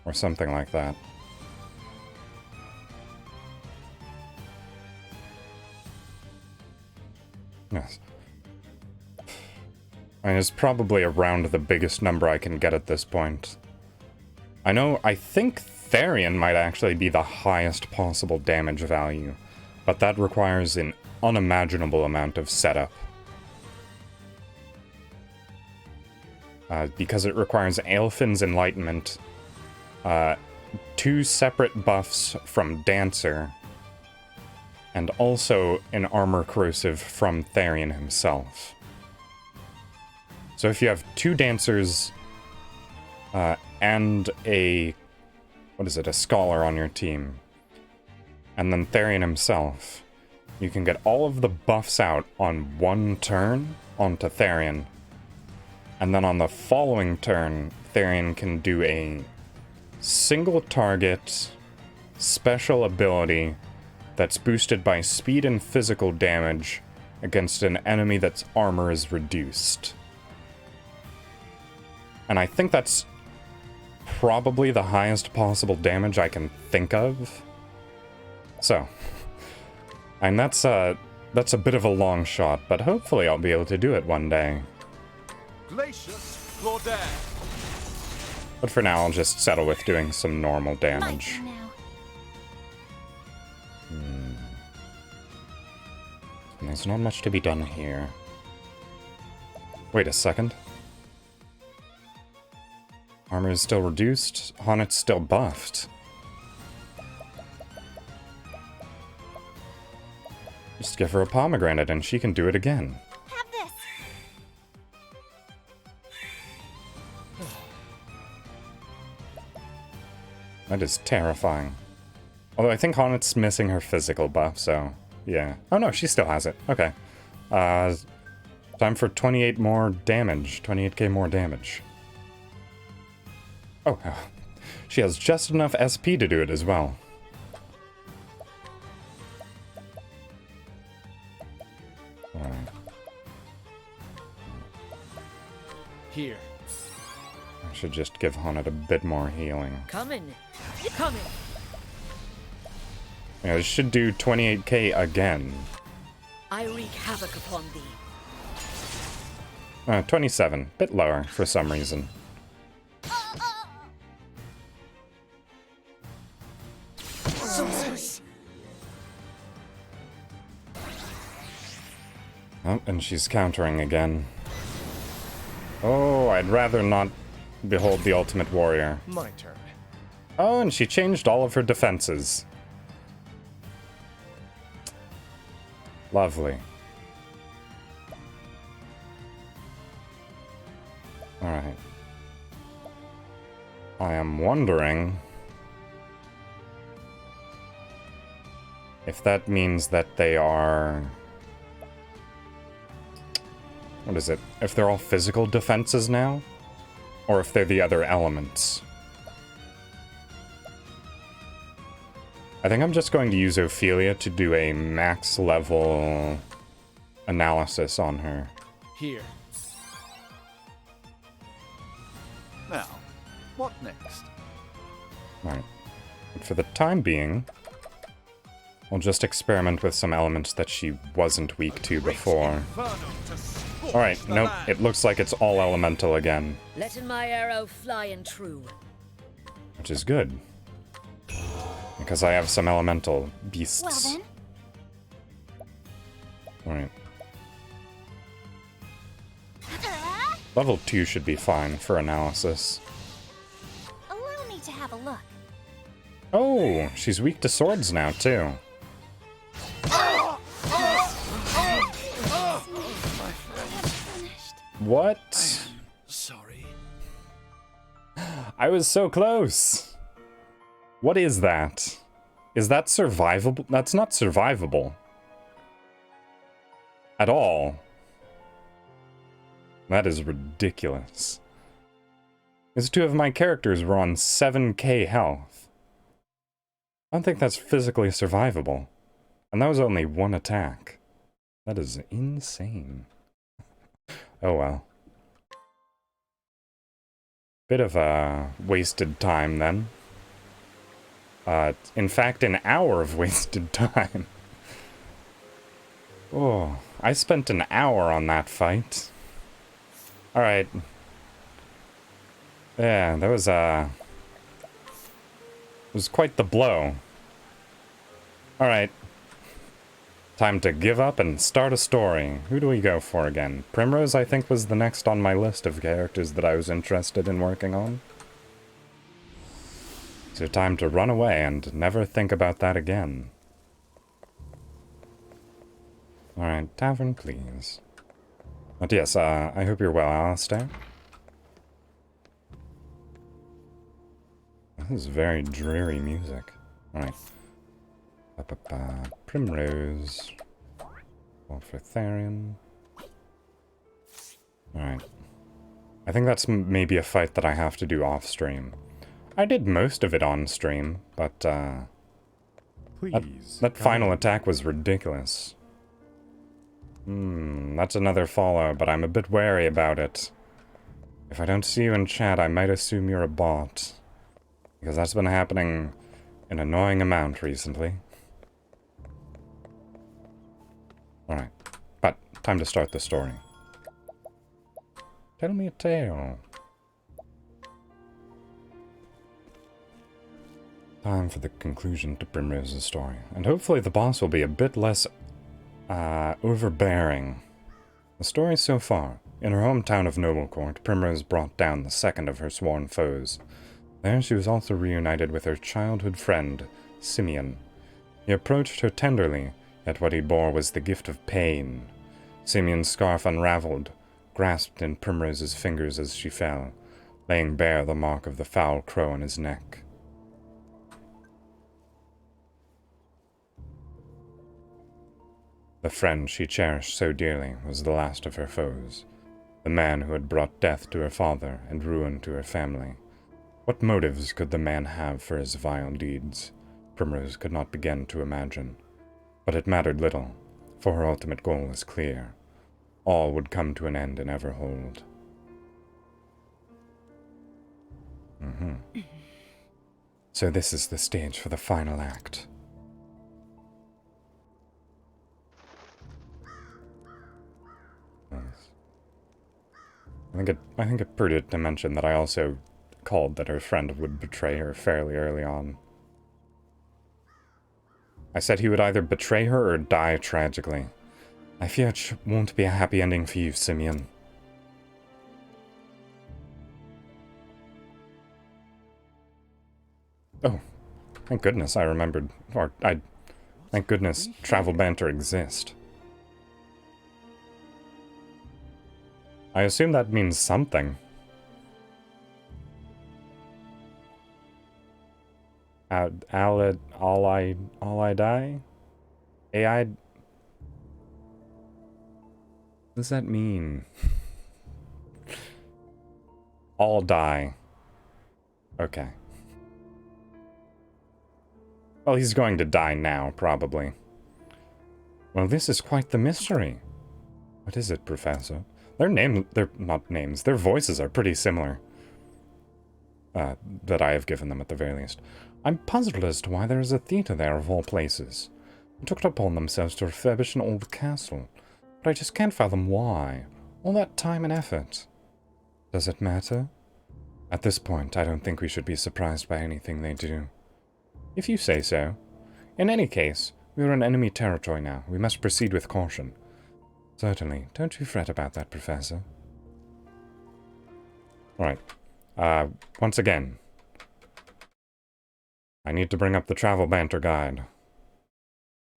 Or something like that. Yes. I mean, it's probably around the biggest number I can get at this point. I think Therian might actually be the highest possible damage value, but that requires an unimaginable amount of setup. Because it requires Aelfin's Enlightenment, 2 separate buffs from Dancer, and also an Armor Corrosive from Therian himself. So if you have 2 Dancers, and a Scholar on your team, and then Therian himself, you can get all of the buffs out on one turn onto Therian, and then on the following turn, Therian can do a single target special ability that's boosted by speed and physical damage against an enemy that's armor is reduced. And I think that's probably the highest possible damage I can think of. So, and that's a bit of a long shot, but hopefully I'll be able to do it one day. Glacius Claudette. But for now, I'll just settle with doing some normal My damage. turn now. And there's not much to be done here. Wait a second. Armor is still reduced. Honnet's still buffed. Just give her a pomegranate and she can do it again. Have this. That is terrifying. Although I think Honnet's missing her physical buff, so yeah. Oh no, she still has it. Okay. Time for 28 more damage. 28k more damage. Oh, she has just enough SP to do it as well. Alright. Here. I should just give Honnet a bit more healing. Coming. Coming. Yeah, this should do 28k again. I wreak havoc upon thee. 27. Bit lower for some reason. Oh, and she's countering again. Oh, I'd rather not behold the Ultimate Warrior. My turn. Oh, and she changed all of her defenses. Lovely. Alright. I am wondering if that means that they are... What is it? If they're all physical defenses now? Or if they're the other elements? I think I'm just going to use Ophelia to do a max level analysis on her. Here. Now, what next? Right. But for the time being, we'll just experiment with some elements that she wasn't weak to before. Inferno to scorch Alright, the nope, land. it looks like it's all elemental again, Let in my arrow fly and true. which is good. Because I have some elemental beasts. Well then. Alright. Level 2 should be fine for analysis. Allow me to have a look. Oh, she's weak to swords now, too. What? Sorry. I was so close. What is that? Is that survivable? That's not survivable. At all. That is ridiculous. Because two of my characters were on 7k health. I don't think that's physically survivable. And that was only one attack. That is insane. Oh well. Bit of a wasted time then. In fact, an hour of wasted time. Oh, I spent an hour on that fight. Alright. Yeah, that was, it was quite the blow. Alright. Time to give up and start a story. Who do we go for again? Primrose, I think, was the next on my list of characters that I was interested in working on. So time to run away and never think about that again. Alright, tavern, please. But yes, I hope you're well, Alistair. This is very dreary music. Alright. Primrose. Wolfritharian. Alright. I think that's maybe a fight that I have to do off-stream. I did most of it on stream, but that final attack was ridiculous. That's another follow, but I'm a bit wary about it. If I don't see you in chat, I might assume you're a bot. Because that's been happening an annoying amount recently. Alright, but time to start the story. Tell me a tale. Time for the conclusion to Primrose's story. And hopefully the boss will be a bit less overbearing. The story so far. In her hometown of Noblecourt, Primrose brought down the second of her sworn foes. There she was also reunited with her childhood friend, Simeon. He approached her tenderly, yet what he bore was the gift of pain. Simeon's scarf unraveled, grasped in Primrose's fingers as she fell, laying bare the mark of the foul crow on his neck. The friend she cherished so dearly was the last of her foes, the man who had brought death to her father and ruin to her family. What motives could the man have for his vile deeds? Primrose could not begin to imagine. But it mattered little, for her ultimate goal was clear. All would come to an end in Everhold. So this is the stage for the final act. I think it prudent to mention that I also called that her friend would betray her fairly early on. I said he would either betray her or die tragically. I fear it won't be a happy ending for you, Simeon. Oh, thank goodness I remembered, thank goodness travel banter exists. I assume that means something. All I die? AI? What does that mean? All die. Okay. Well, he's going to die now, probably. Well, this is quite the mystery. What is it, Professor? They're not names, their voices are pretty similar. That I have given them at the very least. I'm puzzled as to why there is a theater there of all places. They took it upon themselves to refurbish an old castle, but I just can't fathom why. All that time and effort. Does it matter? At this point, I don't think we should be surprised by anything they do. If you say so. In any case, we are in enemy territory now. We must proceed with caution. Certainly. Don't you fret about that, Professor. Alright. Once again, I need to bring up the travel banter guide,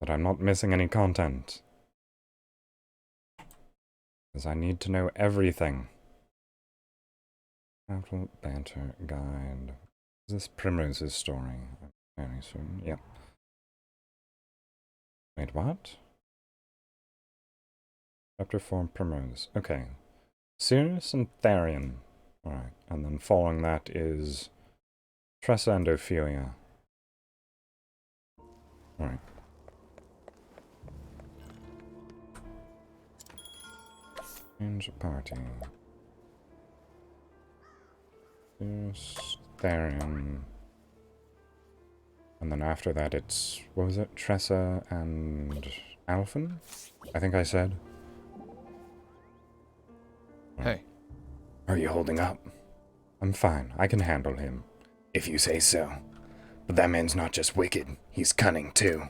but I'm not missing any content. Because I need to know everything. Travel banter guide. Is this Primrose's story? Very soon. Yep. Wait, what? Chapter 4, Primrose. Okay. Sirius and Therian. Alright. And then following that is Tressa and Ophelia. Alright. Change party. Sirius, Therian. And then after that it's, what was it? Tressa and Alphen? I think I said. Hey. Are you holding up? I'm fine. I can handle him. If you say so. But that man's not just wicked, he's cunning too.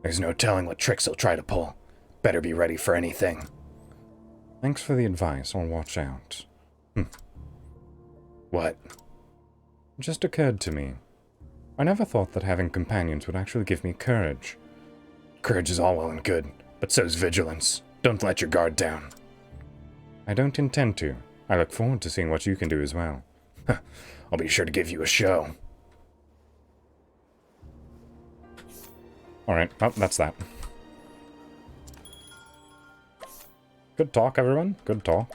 There's no telling what tricks he'll try to pull. Better be ready for anything. Thanks for the advice. I'll watch out. What? It just occurred to me. I never thought that having companions would actually give me courage. Courage is all well and good, but so's vigilance. Don't let your guard down. I don't intend to. I look forward to seeing what you can do as well. I'll be sure to give you a show. Alright, well, that's that. Good talk, everyone. Good talk.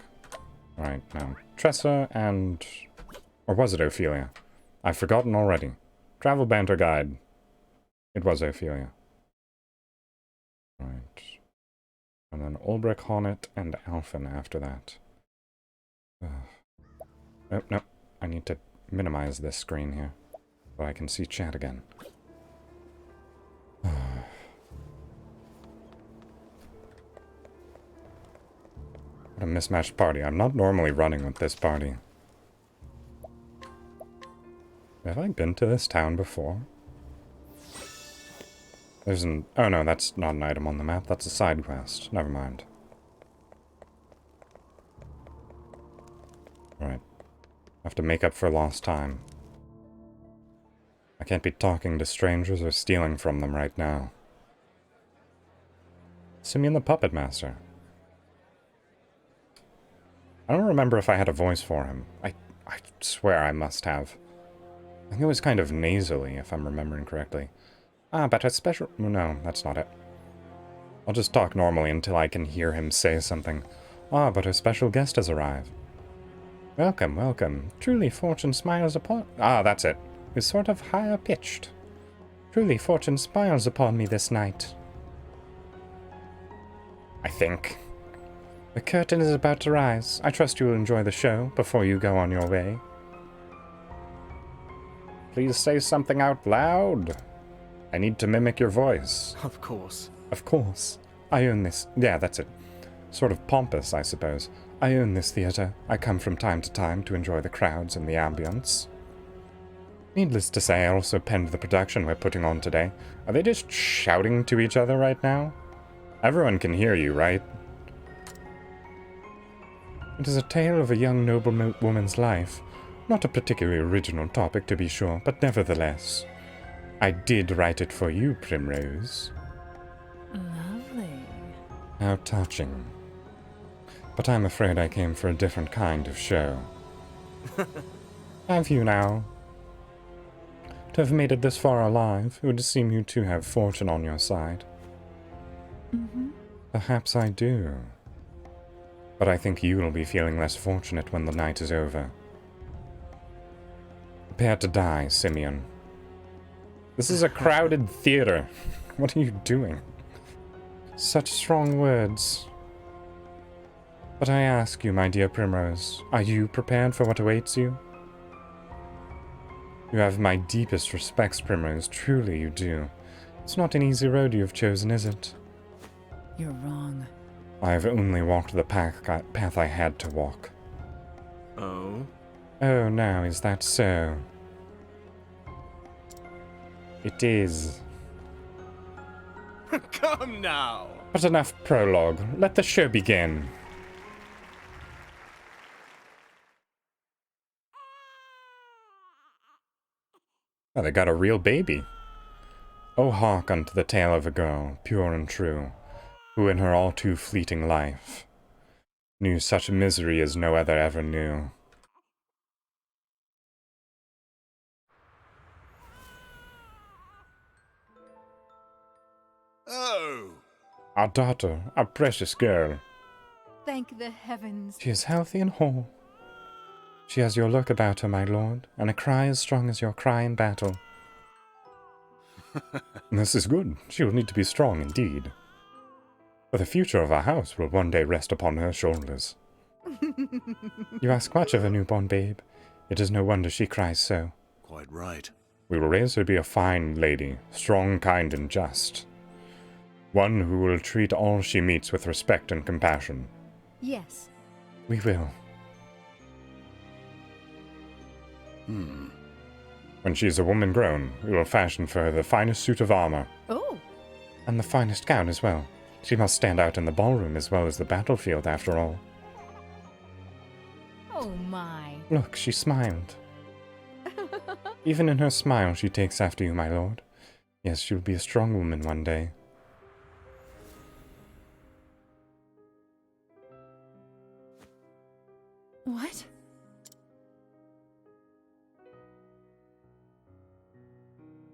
Alright, now, Tressa and... Or was it Ophelia? I've forgotten already. Travel banter guide. It was Ophelia. Right. And then Ulbrich, Hornet, and Alphen after that. Oh, no. I need to minimize this screen here, so I can see chat again. What a mismatched party. I'm not normally running with this party. Have I been to this town before? There's an... Oh no, that's not an item on the map. That's a side quest. Never mind. Alright. I have to make up for lost time. I can't be talking to strangers or stealing from them right now. Simeon the Puppet Master. I don't remember if I had a voice for him. I swear I must have. I think it was kind of nasally, if I'm remembering correctly. Ah, but a special... No, that's not it. I'll just talk normally until I can hear him say something. Ah, but a special guest has arrived. Welcome, welcome. Truly fortune smiles upon... Ah, that's it. It's sort of higher pitched. Truly fortune smiles upon me this night. I think. The curtain is about to rise. I trust you will enjoy the show before you go on your way. Please say something out loud. I need to mimic your voice. Of course. Of course. I own this. Yeah, that's it. Sort of pompous, I suppose. I own this theater. I come from time to time to enjoy the crowds and the ambience. Needless to say, I also penned the production we're putting on today. Are they just shouting to each other right now? Everyone can hear you, right? It is a tale of a young noblewoman's life. Not a particularly original topic, to be sure, but nevertheless. I did write it for you, Primrose. Lovely. How touching. But I'm afraid I came for a different kind of show. Have you now? To have made it this far alive, it would seem you to have fortune on your side. Perhaps I do. But I think you will be feeling less fortunate when the night is over. Prepare to die, Simeon. This is a crowded theater. What are you doing? Such strong words. But I ask you, my dear Primrose, are you prepared for what awaits you? You have my deepest respects, Primrose. Truly you do. It's not an easy road you have chosen, is it? You're wrong. I've only walked the path I had to walk. Oh? Oh, now is that so? It is. Come now! But enough prologue. Let the show begin. Oh, they got a real baby. Oh, hark unto the tale of a girl, pure and true, who in her all too fleeting life knew such misery as no other ever knew. Oh! Our daughter, our precious girl. Thank the heavens. She is healthy and whole. She has your look about her, my lord, and a cry as strong as your cry in battle. This is good. She will need to be strong indeed. For the future of our house will one day rest upon her shoulders. You ask much of a newborn babe. It is no wonder she cries so. Quite right. We will raise her to be a fine lady, strong, kind, and just. One who will treat all she meets with respect and compassion. Yes. We will. When she is a woman grown, we will fashion for her the finest suit of armor. Oh. And the finest gown as well. She must stand out in the ballroom as well as the battlefield, after all. Oh my. Look, she smiled. Even in her smile, she takes after you, my lord. Yes, she will be a strong woman one day. What?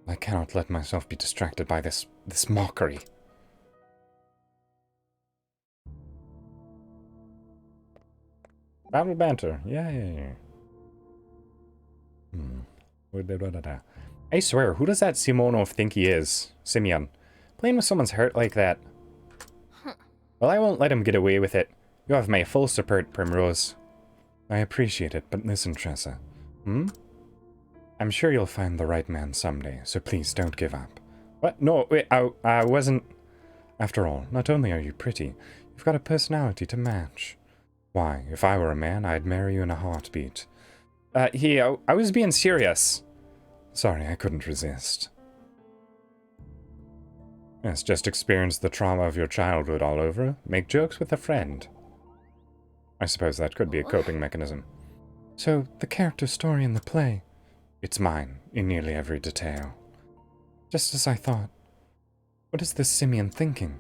I cannot let myself be distracted by this mockery. Battle banter, yay. I swear, who does that Simonov think he is? Simeon. Playing with someone's heart like that. Well, I won't let him get away with it. You have my full support, Primrose. I appreciate it, but listen, Tressa. I'm sure you'll find the right man someday, so please don't give up. What? No, wait, I wasn't... After all, not only are you pretty, you've got a personality to match. Why, if I were a man, I'd marry you in a heartbeat. I was being serious. Sorry, I couldn't resist. Yes, just experience the trauma of your childhood all over. Make jokes with a friend. I suppose that could be a coping mechanism. So, the character story in the play. It's mine, in nearly every detail. Just as I thought. What is this Simeon thinking?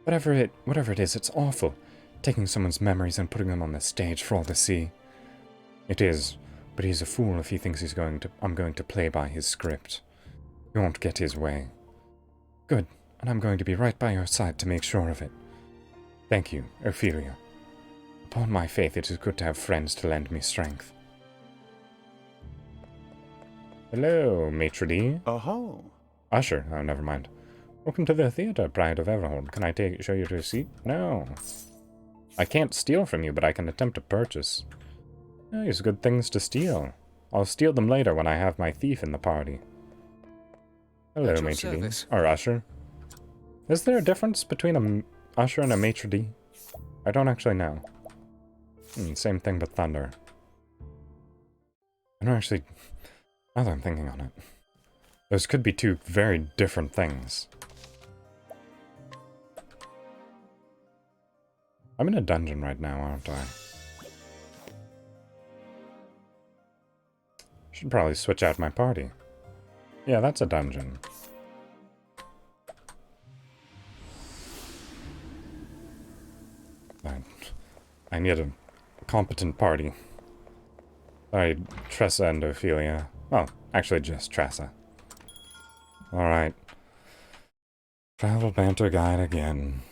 Whatever it is, it's awful. Taking someone's memories and putting them on the stage for all to see. It is, but he's a fool if he thinks I'm going to play by his script. He won't get his way. Good, and I'm going to be right by your side to make sure of it. Thank you, Ophelia. Upon my faith, it is good to have friends to lend me strength. Hello, maitre d'. Oh. Usher. Oh, never mind. Welcome to the theater, Bride of Everhold. Can I show you to a seat? No. I can't steal from you, but I can attempt to purchase. Nice, good things to steal. I'll steal them later when I have my thief in the party. Hello, At your maitre d'. service. Or usher. Is there a difference between an usher and a maitre d'? I don't actually know. Same thing but thunder. I don't actually... Now that I'm thinking on it. Those could be two very different things. I'm in a dungeon right now, aren't I? Should probably switch out my party. Yeah, that's a dungeon. I need a competent party. Sorry, Tressa and Ophelia. Well, actually just Tressa. Alright. Travel banter guide again.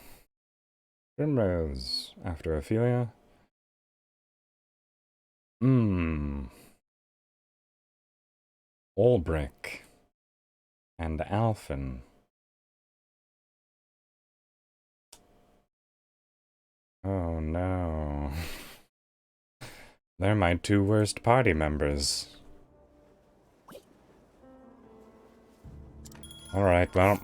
Primrose after Ophelia. Olbrick. And Alphen. Oh no. They're my two worst party members. Alright, well...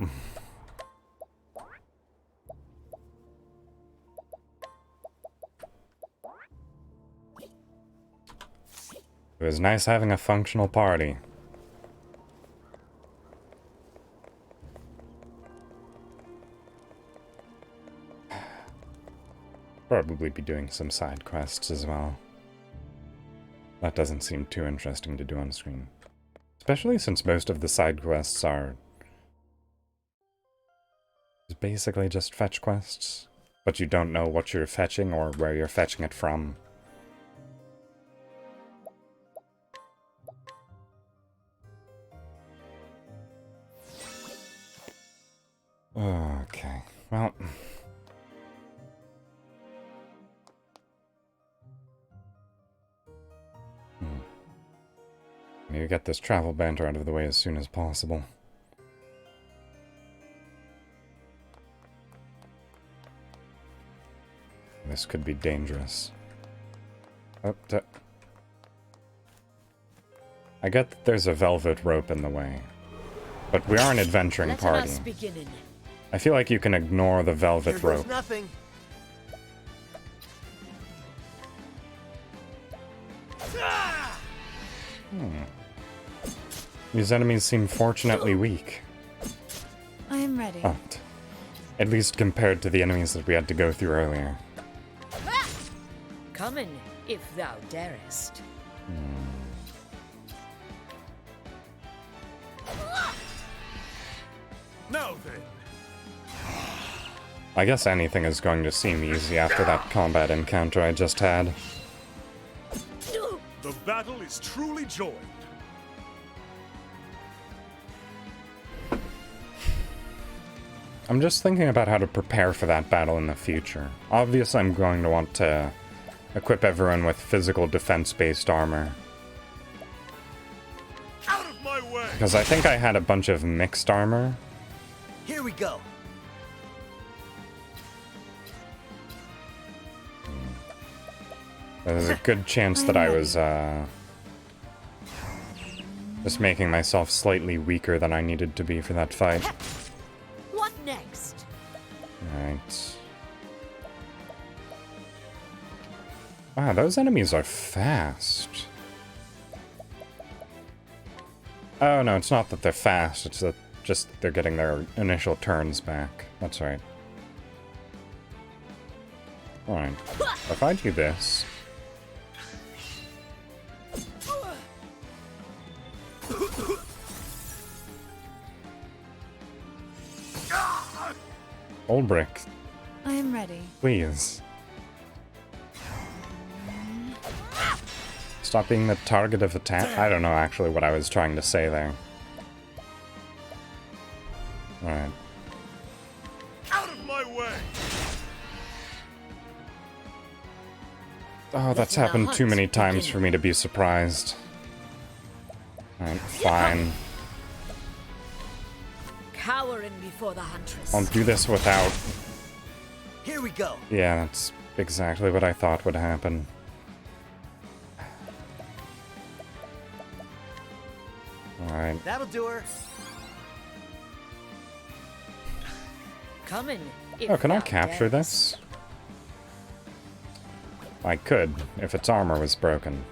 It was nice having a functional party. Probably be doing some side quests as well. That doesn't seem too interesting to do on screen. Especially since most of the side quests are basically just fetch quests, but you don't know what you're fetching or where you're fetching it from. Okay, well... I need to get this travel banter out of the way as soon as possible. This could be dangerous. Oh, I get that there's a velvet rope in the way, but we are an adventuring party. I feel like you can ignore the velvet rope. Nothing. These enemies seem fortunately weak. I am ready. Oh, at least compared to the enemies that we had to go through earlier. Come in, if thou darest. Now then. I guess anything is going to seem easy after that combat encounter I just had. The battle is truly joined. I'm just thinking about how to prepare for that battle in the future. Obviously, I'm going to want to equip everyone with physical defense-based armor. Out of my way! Because I think I had a bunch of mixed armor. Here we go. There's a good chance that I was, just making myself slightly weaker than I needed to be for that fight. What next? Alright. Wow, those enemies are fast. Oh no, it's not that they're fast, it's that just they're getting their initial turns back. That's right. Alright. If I do this... Old Brick, I am ready. please. Stop being the target of attack? I don't know actually what I was trying to say there. Alright. Out of my way! Oh, that's Letting the happened too hunt many times begin. for me to be surprised. Alright, fine. Cowering before the huntress. I'll do this without... Here we go. Yeah, that's exactly what I thought would happen. Alright. That'll do her. Come in. Oh, can I capture this? I could, if its armor was broken.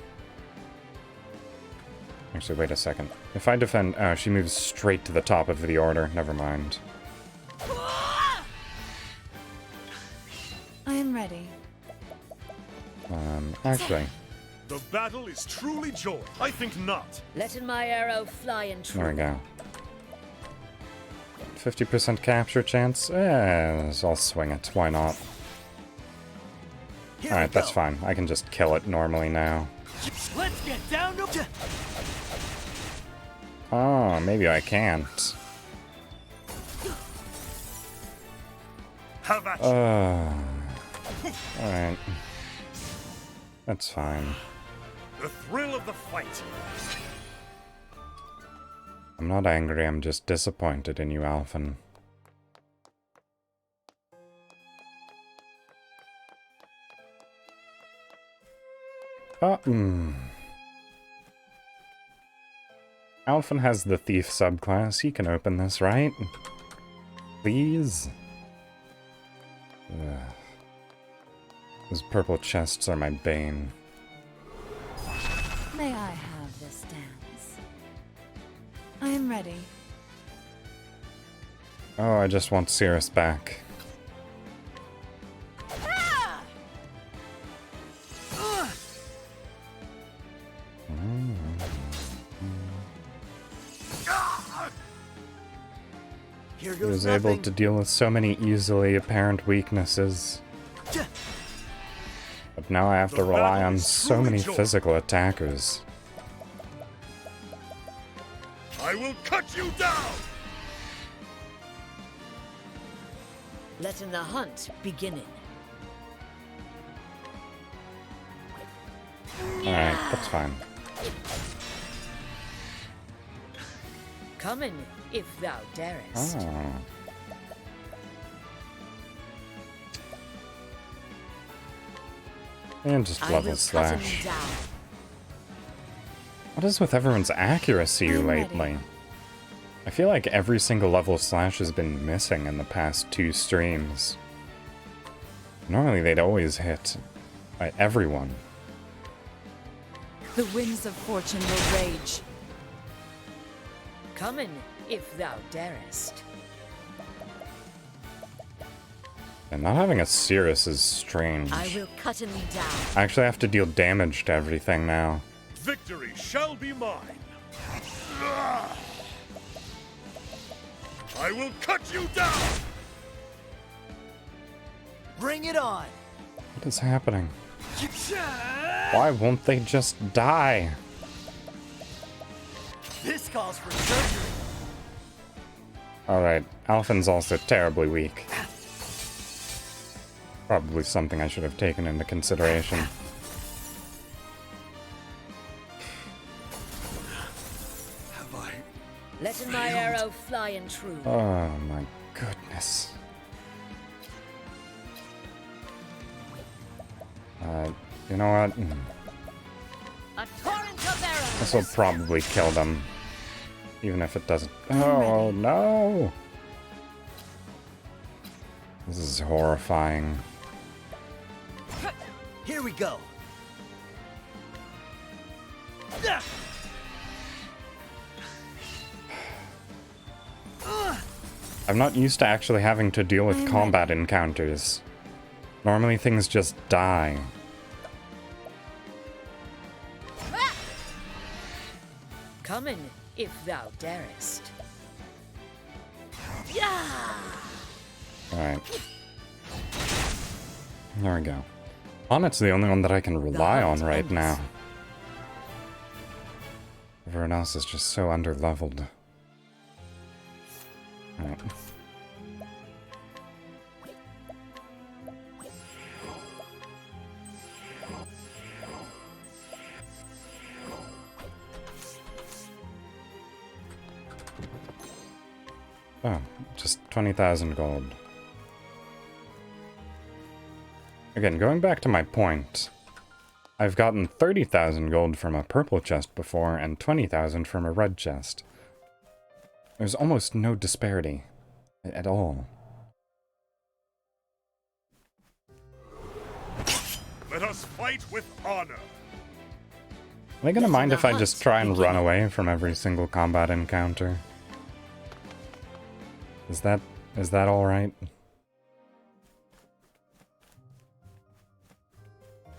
Actually, wait a second. If I defend... Oh, she moves straight to the top of the order. Never mind. I am ready. Actually, The battle is truly joined. I think not. Letting my arrow fly and true. there we go. 50% capture chance? I'll swing it. Why not? Here Alright, we that's go. fine. I can just kill it normally now. Let's get down to... Oh, maybe I can't. Have at Alright. That's fine. the thrill of the fight. I'm not angry, I'm just disappointed in you, Alphen. Alphen has the thief subclass. He can open this, right? Please? Ugh. Those purple chests are my bane. May I have this dance? I am ready. Oh, I just want Cirrus back. Here He goes was able nothing. to deal with so many easily apparent weaknesses. But now I have to The rely battle on is so truly many joined. physical attackers. I will cut you down! Letting the hunt beginning. Alright, that's fine. Coming, if thou darest. Oh. And just I level will cut him slash. down. What is with everyone's accuracy I'm lately? ready. I feel like every single level slash has been missing in the past 2 streams. Normally they'd always hit by everyone. The winds of fortune will rage. Coming, if thou darest. And not having a Cirrus is strange. I will cut him down. I actually have to deal damage to everything now. Victory shall be mine! I will cut you down! Bring it on. What is happening? Why won't they just die? This calls for surgery. Alright, Alphen's also terribly weak. Probably something I should have taken into consideration. Have I? Letting my arrow fly and true. Oh my goodness. You know what? A torrent of arrows. This will probably kill them. Even if it doesn't. Oh no! This is horrifying. Here we go. I'm not used to actually having to deal with combat encounters. Normally things just die. Coming, if thou darest. Yeah! Alright. There we go. Onnet's the only one that I can rely on right now. Everyone else is just so underleveled. Alright. Oh, just 20,000 gold. Again, going back to my point, I've gotten 30,000 gold from a purple chest before and 20,000 from a red chest. There's almost no disparity at all. Let us fight with honor! Am I gonna mind if I just try and run away from every single combat encounter? Is that alright?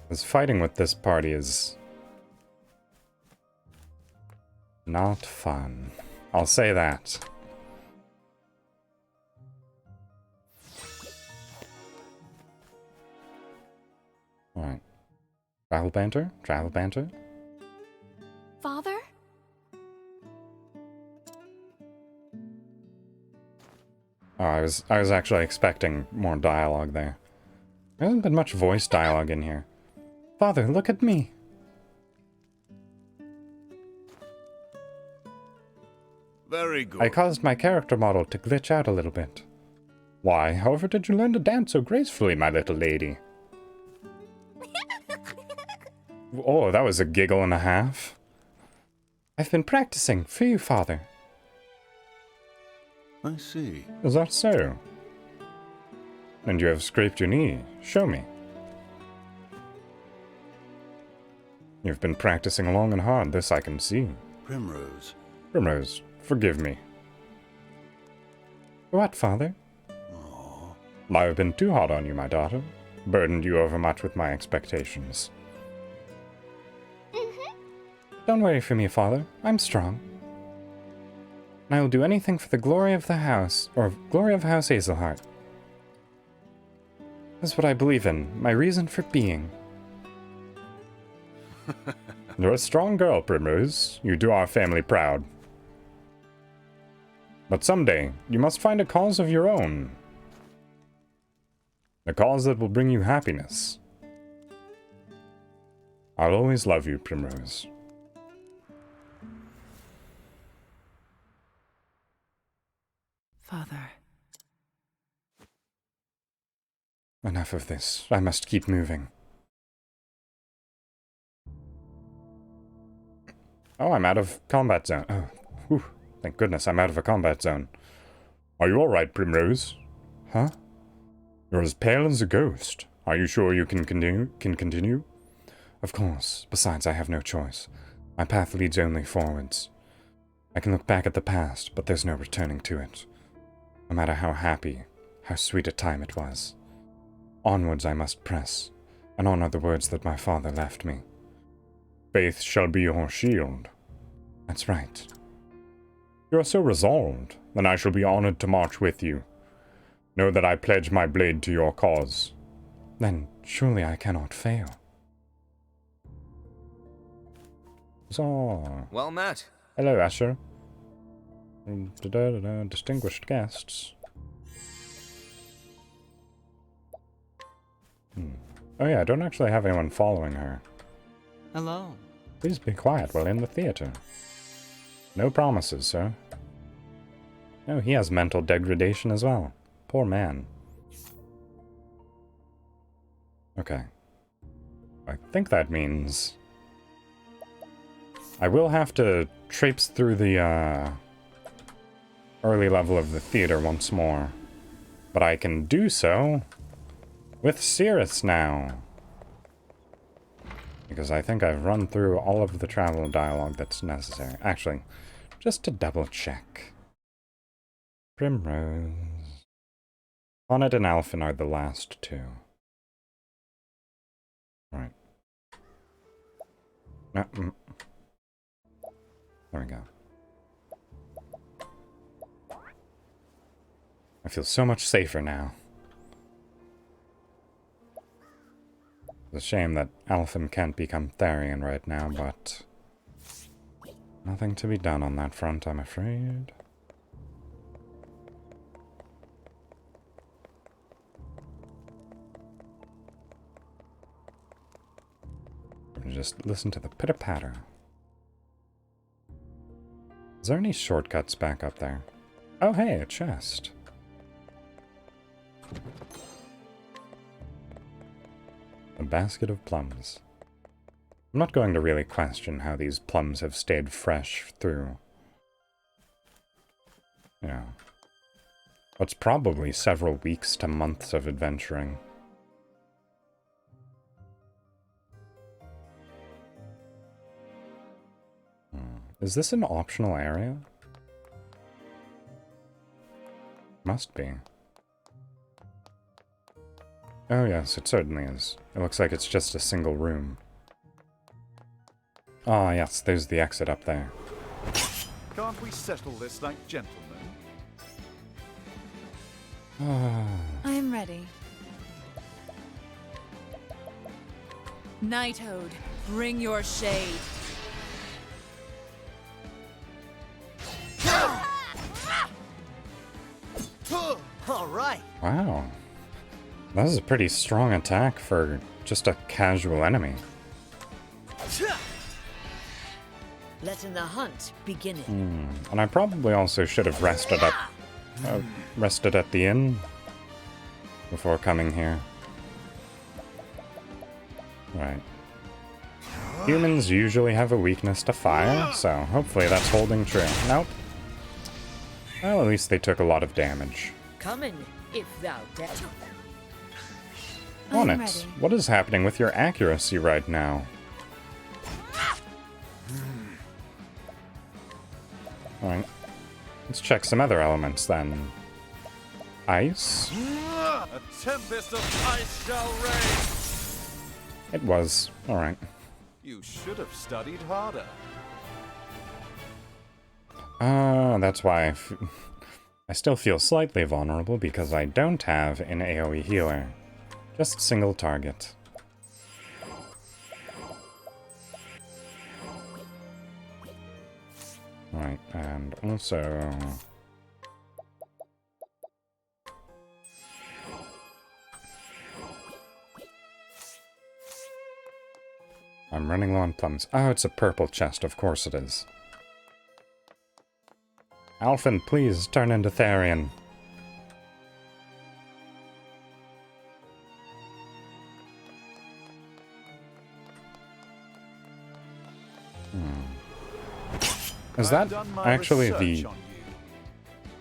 Because fighting with this party is not fun. I'll say that. Alright. Travel banter? Travel banter? Father? Oh, I was actually expecting more dialogue there. There hasn't been much voice dialogue in here. Father, look at me! Very good. I caused my character model to glitch out a little bit. Why, however, did you learn to dance so gracefully, my little lady? Oh, that was a giggle and a half. I've been practicing for you, father. I see. Is that so? And you have scraped your knee. Show me. You've been practicing long and hard, this I can see. Primrose. Primrose, forgive me. What, father? Oh, I've been too hard on you, my daughter. Burdened you overmuch with my expectations. Don't worry for me, father. I'm strong. And I will do anything for the glory of the house, or glory of House Hazelheart. That's what I believe in, my reason for being. You're a strong girl, Primrose. You do our family proud. But someday, you must find a cause of your own. A cause that will bring you happiness. I'll always love you, Primrose. Father. Enough of this. I must keep moving. Oh, I'm out of combat zone. Oh, whew. Thank goodness I'm out of a combat zone. Are you alright, Primrose? Huh? You're as pale as a ghost. Are you sure you can continue? Of course. Besides, I have no choice. My path leads only forwards. I can look back at the past, but there's no returning to it. No matter how happy, how sweet a time it was. Onwards I must press, and on are the words that my father left me. Faith shall be your shield. That's right. You are so resolved, then I shall be honored to march with you. Know that I pledge my blade to your cause. Then surely I cannot fail. So, Well met. hello, Asher. Distinguished guests. Oh yeah, I don't actually have anyone following her. Hello. Please be quiet while in the theater. No promises, sir. Oh, he has mental degradation as well. Poor man. Okay. I think that means I will have to traipse through the early level of the theater once more. But I can do so with Cirrus now. Because I think I've run through all of the travel dialogue that's necessary. Actually, just to double check. Primrose. Bonnet and Alphen are the last two. Right. No, There we go. I feel so much safer now. It's a shame that Alphen can't become Therian right now, but nothing to be done on that front, I'm afraid. Just listen to the pitter-patter. Is there any shortcuts back up there? Oh, hey, a chest. A basket of plums. I'm not going to really question how these plums have stayed fresh through, you know, what's probably several weeks to months of adventuring. Is this an optional area? Must be. Oh yes, it certainly is. It looks like it's just a single room. Ah yes, there's the exit up there. Can't we settle this like gentlemen? I am ready. Nighthode, bring your shade. All right. Wow. That is a pretty strong attack for just a casual enemy. Letting the hunt begin. And I probably also should have rested at the inn before coming here. Right. Humans usually have a weakness to fire, so hopefully that's holding true. Nope. Well, at least they took a lot of damage. Coming, if thou dare. On I'm it. ready. What is happening with your accuracy right now? Alright. Let's check some other elements then. Ice? A tempest of ice shall reign! It was. Alright. You should have studied harder. That's why I still feel slightly vulnerable because I don't have an AoE healer. Just single target. Right, and also... I'm running low on plums. Oh, it's a purple chest, of course it is. Alphen, please turn into Therian. Is that actually the...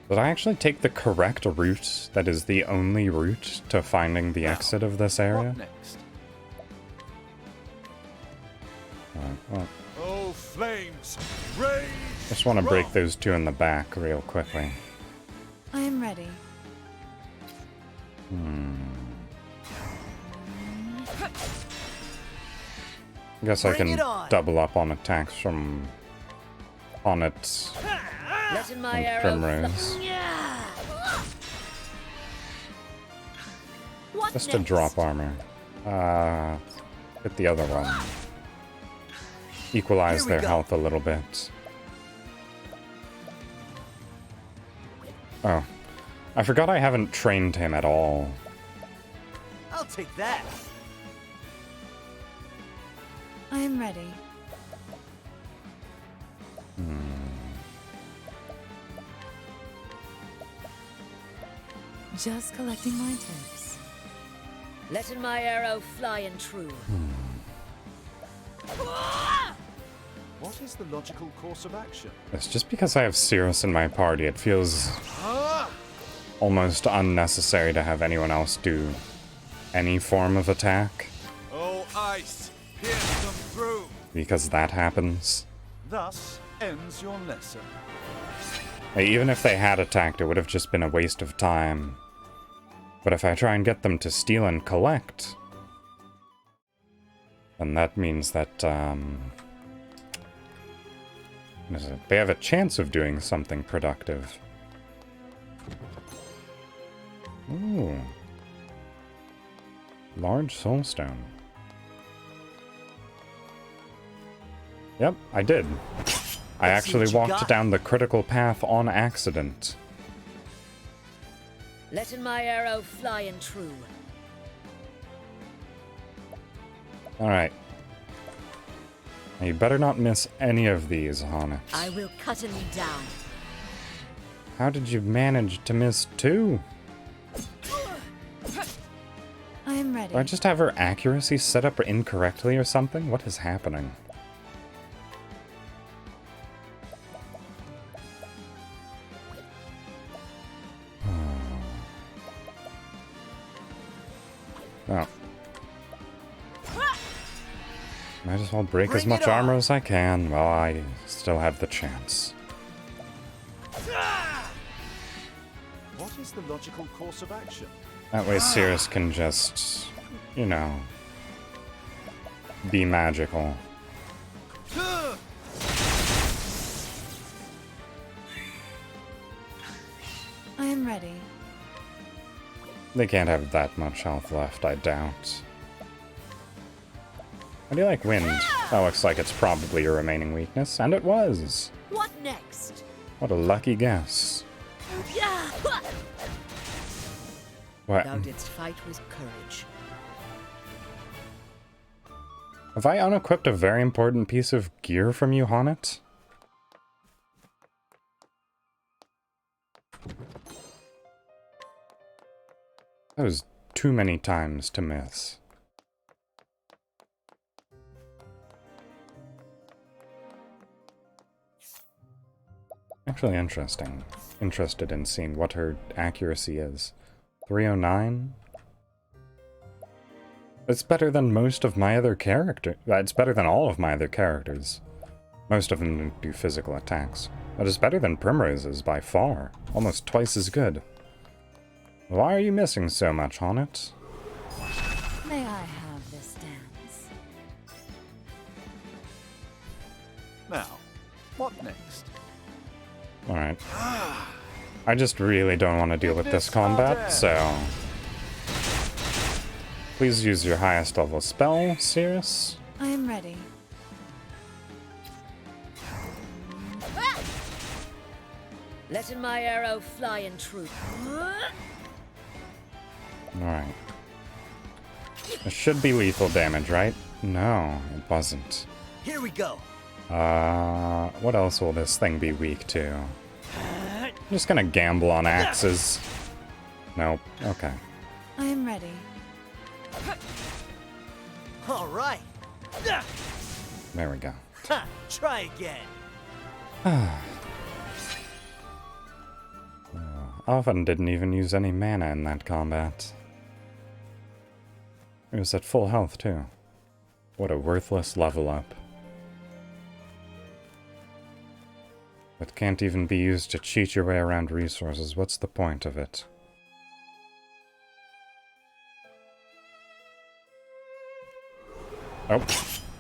Did I actually take the correct route that is the only route to finding the exit of this area? Well, Oh, flames! Rage! just want to break those two in the back real quickly. I am ready. I guess I Bring can it on. double up on attacks from... on it Letting my and arrow Primrose. What Just to next? drop armor. Hit the other one. Equalize Here we their go. health a little bit. Oh. I forgot I haven't trained him at all. I'll take that. I am ready. Just collecting my tips. Letting my arrow fly and true. What is the logical course of action? It's just because I have Cirrus in my party, it feels almost unnecessary to have anyone else do any form of attack, Oh, ice! Pierce them through! because that happens. Thus ends your lesson. Like, even if they had attacked, it would have just been a waste of time. But if I try and get them to steal and collect, then that means that, what is it? They have a chance of doing something productive. Ooh. Large soulstone. Yep, I did. I Let's see actually what you walked got. down the critical path on accident. Letting my arrow fly and true. Alright. Now you better not miss any of these, Honnet. I will cut him down. How did you manage to miss two? I am ready. Do I just have her accuracy set up incorrectly or something? What is happening? Oh. Might as well break as Bring much it armor on. as I can while I still have the chance. What is the logical course of action? That way Cirrus can just, you know, be magical. I am ready. They can't have that much health left, I doubt. How do you like wind? That looks like it's probably your remaining weakness, and it was! What next? What a lucky guess. What? Thou didst fight with courage. Have I unequipped a very important piece of gear from you, Honnet? That was too many times to miss. Actually interesting. Interested in seeing what her accuracy is. 309? It's better than most of my other characters. It's better than all of my other characters. Most of them do physical attacks. But it's better than Primrose's by far. Almost twice as good. Why are you missing so much, Honnet? May I have this dance? Now, what next? Alright. I just really don't want to deal with this combat, so... Please use your highest level spell, Cirrus. I am ready. Letting my arrow fly in truth. Alright. It should be lethal damage, right? No, it wasn't. Here we go. What else will this thing be weak to? I'm just gonna gamble on axes. Nope. Okay. I am ready. All right. There we go. Ha, try again. Often didn't even use any mana in that combat. It was at full health, too. What a worthless level up. It can't even be used to cheat your way around resources. What's the point of it? Oh.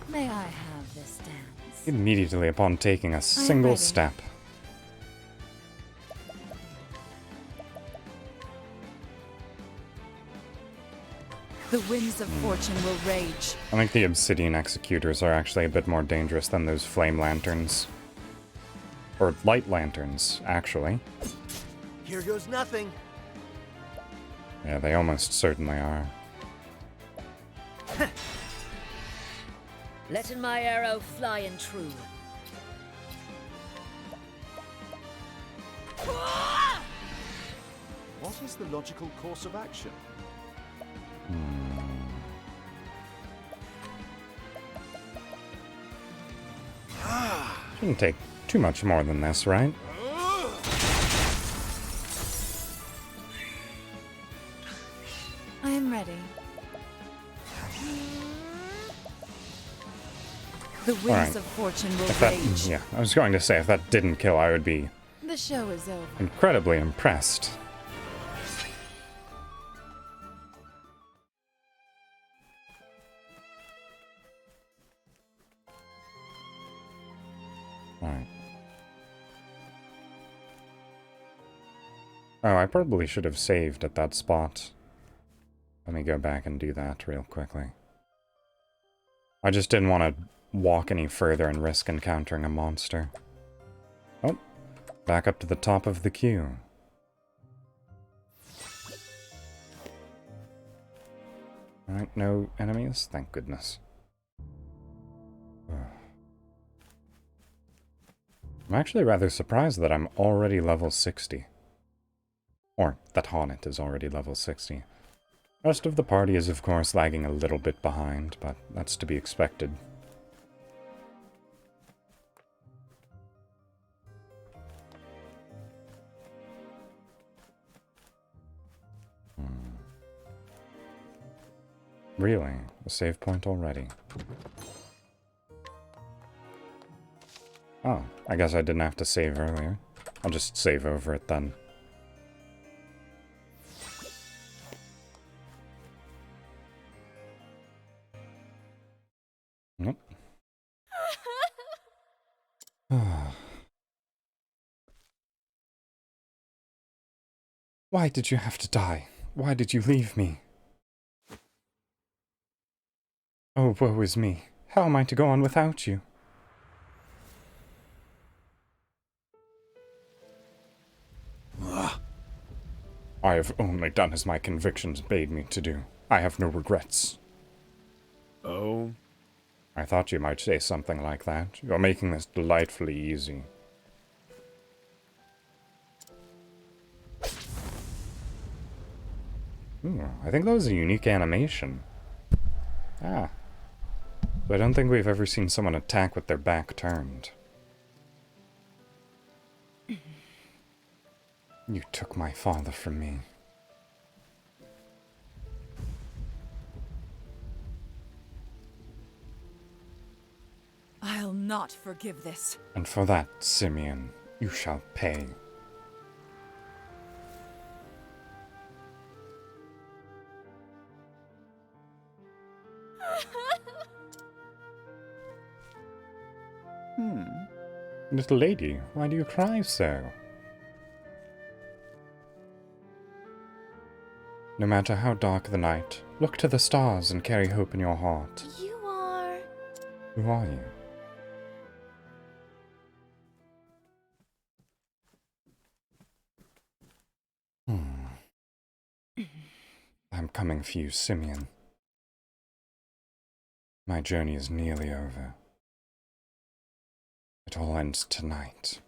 May I have this dance? Immediately upon taking a single ready. step. The winds of fortune will rage. I think the obsidian executors are actually a bit more dangerous than those flame lanterns. Or light lanterns, actually. Here goes nothing. Yeah, they almost certainly are. Letting my arrow fly in true. What is the logical course of action? Shouldn't take too much more than this, right? I am ready. The winds Alright. of fortune will If that, rage. yeah, I was going to say, if that didn't kill, I would be The show is over. incredibly impressed. Alright. Oh, I probably should have saved at that spot. Let me go back and do that real quickly. I just didn't want to walk any further and risk encountering a monster. Oh, back up to the top of the queue. Alright, no enemies? Thank goodness. I'm actually rather surprised that I'm already level 60. Or that Honnet is already level 60. Rest of the party is of course lagging a little bit behind, but that's to be expected. Really? A save point already? Oh, I guess I didn't have to save earlier. I'll just save over it then. Nope. Why did you have to die? Why did you leave me? Oh, woe is me. How am I to go on without you? I have only done as my convictions bade me to do. I have no regrets. Oh? I thought you might say something like that. You're making this delightfully easy. Ooh, I think that was a unique animation. Ah. But I don't think we've ever seen someone attack with their back turned. You took my father from me. I'll not forgive this. And for that, Simeon, you shall pay. Little lady, why do you cry so? No matter how dark the night, look to the stars and carry hope in your heart. You are... Who are you? I'm coming for you, Simeon. My journey is nearly over. It all ends tonight.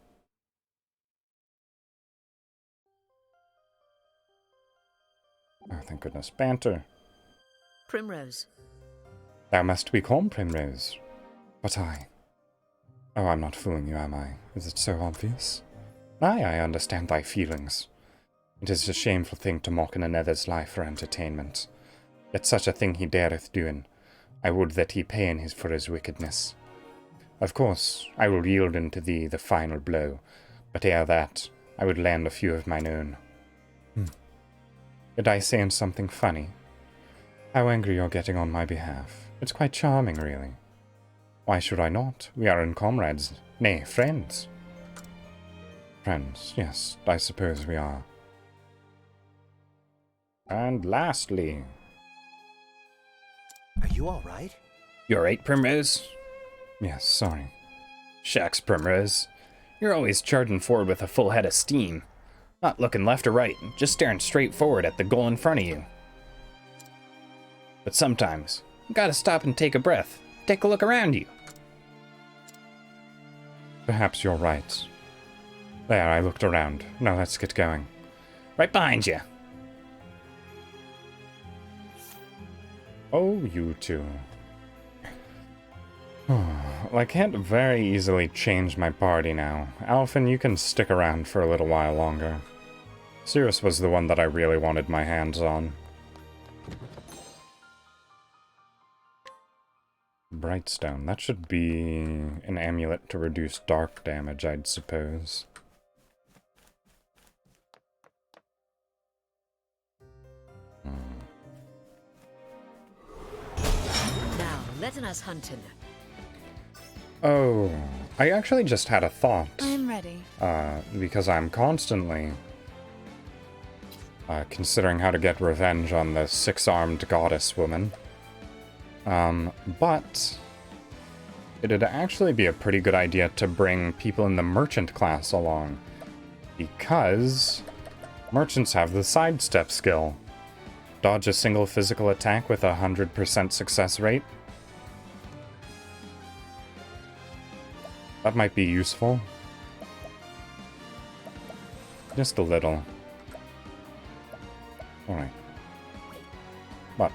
Oh, thank goodness. Banter. Primrose. Thou must be called Primrose. But I... Oh, I'm not fooling you, am I? Is it so obvious? Aye, I understand thy feelings. It is a shameful thing to mock in another's life for entertainment. Yet such a thing he dareth do, and I would that he pay in his for his wickedness. Of course, I will yield unto thee the final blow, but ere that, I would land a few of mine own. Did I say something funny? How angry you're getting on my behalf. It's quite charming, really. Why should I not? We are in comrades, nay, friends. Friends, yes, I suppose we are. And lastly... Are you alright? You alright, Primrose? Yes, sorry. Shucks, Primrose. You're always charging forward with a full head of steam. Not looking left or right, just staring straight forward at the goal in front of you. But sometimes, you gotta stop and take a breath. Take a look around you. Perhaps you're right. There, I looked around. Now let's get going. Right behind you. Oh, you two. Well, I can't very easily change my party now. Alphen, you can stick around for a little while longer. Cirrus was the one that I really wanted my hands on. Brightstone. That should be an amulet to reduce dark damage, I'd suppose. Now, letting us hunting. Oh, I actually just had a thought. I'm ready. Because I'm constantly considering how to get revenge on the six-armed goddess woman. But it'd actually be a pretty good idea to bring people in the merchant class along, because merchants have the sidestep skill. Dodge a single physical attack with a 100% success rate. That might be useful. Just a little. Alright. But,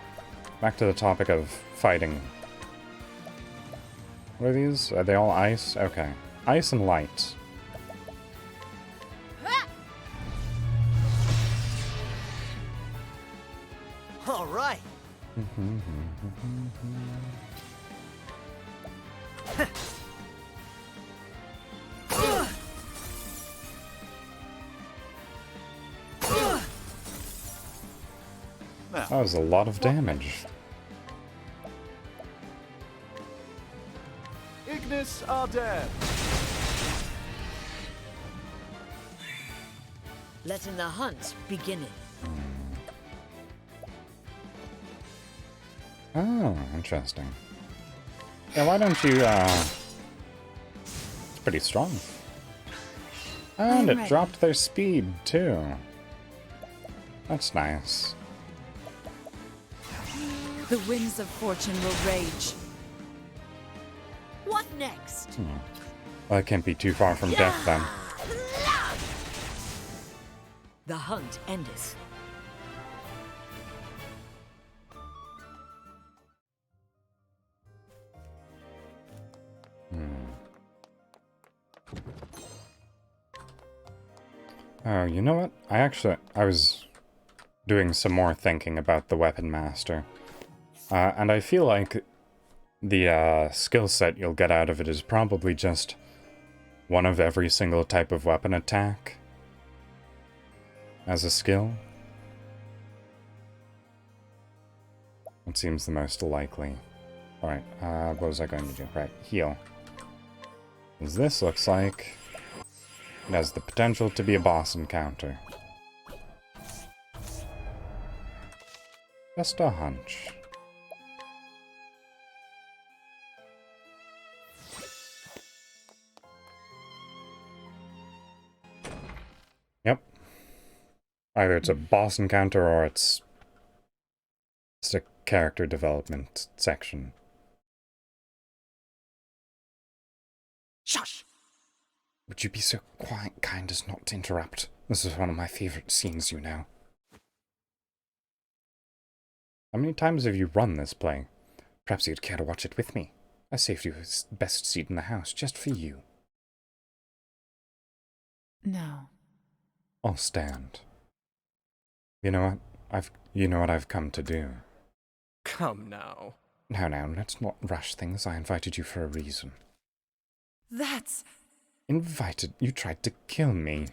back to the topic of fighting. What are these? Are they all ice? Okay. Ice and light. Alright. That was a lot of damage. Ignis are dead. Letting the hunt beginning. Oh, interesting. Yeah, why don't you, It's pretty strong. And I'm it ready. dropped their speed, too. That's nice. The winds of fortune will rage. What next? Well, it can't be too far from death, then. The hunt endeth. Oh, you know what? I was doing some more thinking about the Weapon Master. And I feel like the skill set you'll get out of it is probably just one of every single type of weapon attack as a skill. It seems the most likely. Alright, what was I going to do? Right, heal. As this looks like it has the potential to be a boss encounter. Just a hunch. Yep. Either it's a boss encounter or it's a character development section. Shush! Would you be so quite kind as not to interrupt? This is one of my favorite scenes, you know. How many times have you run this play? Perhaps you'd care to watch it with me. I saved you his best seat in the house just for you. No. I'll stand. You know what? You know what I've come to do. Come now. Now, let's not rush things. I invited you for a reason. That's... Invited? You tried to kill me.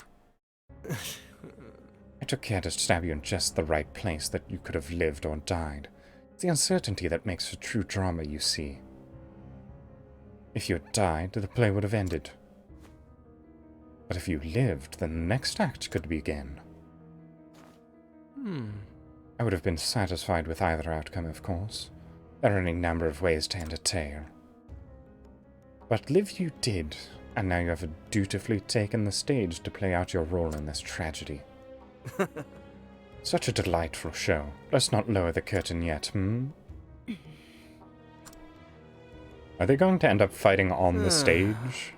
I took care to stab you in just the right place that you could have lived or died. It's the uncertainty that makes for true drama, you see. If you had died, the play would have ended. But if you lived, then the next act could begin. I would have been satisfied with either outcome, of course. There are any number of ways to end a tale. But live you did, and now you have dutifully taken the stage to play out your role in this tragedy. Such a delightful show. Let's not lower the curtain yet, Are they going to end up fighting on the stage?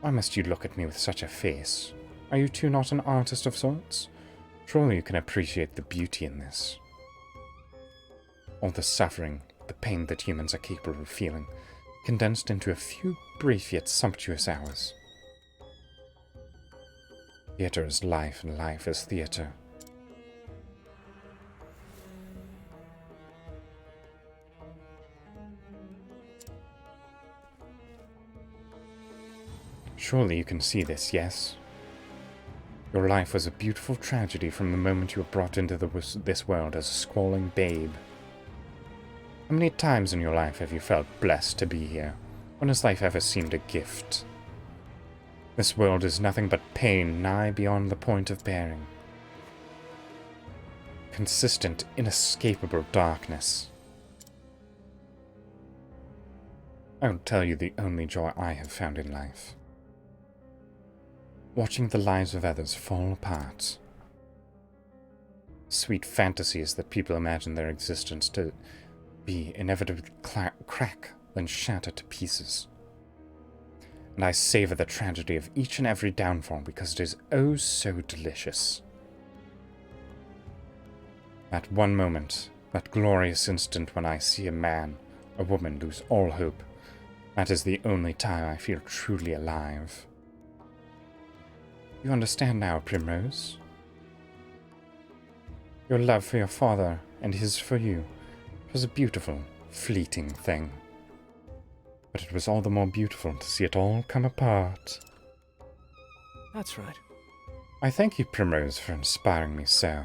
Why must you look at me with such a face? Are you two not an artist of sorts? Surely you can appreciate the beauty in this. All the suffering, the pain that humans are capable of feeling, condensed into a few brief yet sumptuous hours. Theatre is life, and life is theatre. Surely you can see this, yes? Your life was a beautiful tragedy from the moment you were brought into this world as a squalling babe. How many times in your life have you felt blessed to be here? When has life ever seemed a gift? This world is nothing but pain nigh beyond the point of bearing. Consistent, inescapable darkness. I will tell you the only joy I have found in life. Watching the lives of others fall apart. Sweet fantasies that people imagine their existence to be inevitably crack, then shatter to pieces. And I savor the tragedy of each and every downfall because it is oh so delicious. That one moment, that glorious instant when I see a man, a woman lose all hope, that is the only time I feel truly alive. You understand now, Primrose? Your love for your father and his for you was a beautiful, fleeting thing. But it was all the more beautiful to see it all come apart. That's right. I thank you, Primrose, for inspiring me so.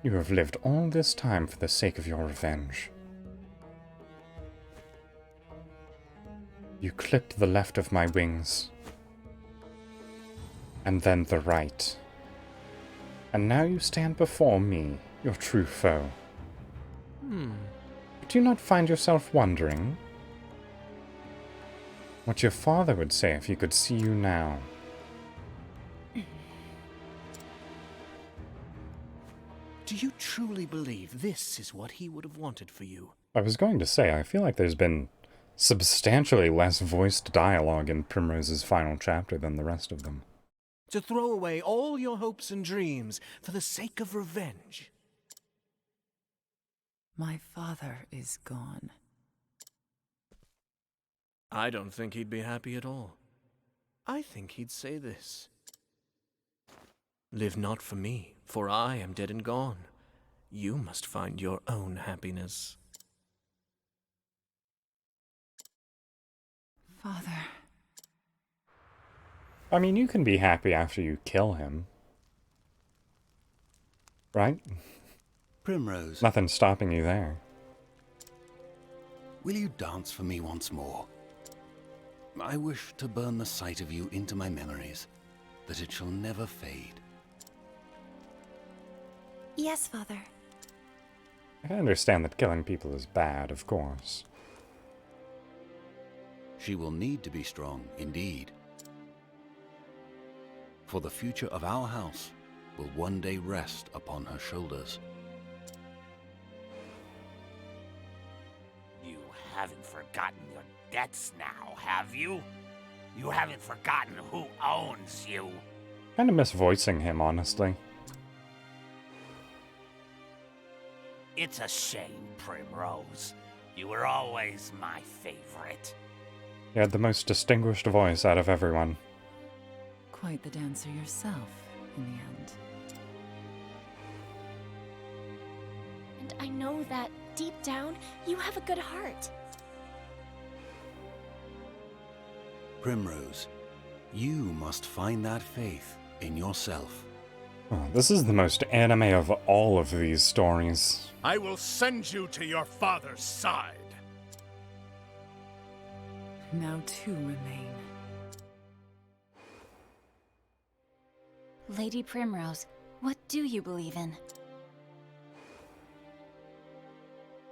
You have lived all this time for the sake of your revenge. You clipped the left of my wings, and then the right. And now you stand before me, your true foe. Do you not find yourself wondering what your father would say if he could see you now? Do you truly believe this is what he would have wanted for you? I was going to say, I feel like there's been substantially less voiced dialogue in Primrose's final chapter than the rest of them. To throw away all your hopes and dreams for the sake of revenge? My father is gone. I don't think he'd be happy at all. I think he'd say this. Live not for me, for I am dead and gone. You must find your own happiness. Father. I mean, you can be happy after you kill him. Right? Primrose, Nothing's stopping you there. will you dance for me once more? I wish to burn the sight of you into my memories, that it shall never fade. Yes, Father. I can understand that killing people is bad, of course. She will need to be strong, indeed. For the future of our house will one day rest upon her shoulders. You haven't forgotten your debts now, have you? You haven't forgotten who owns you. Kind of miss voicing him, honestly. It's a shame, Primrose. You were always my favorite. You had the most distinguished voice out of everyone. Quite the dancer yourself, in the end. And I know that, deep down, you have a good heart. Primrose, you must find that faith in yourself. Oh, this is the most anime of all of these stories. I will send you to your father's side. Now two remain. Lady Primrose, what do you believe in?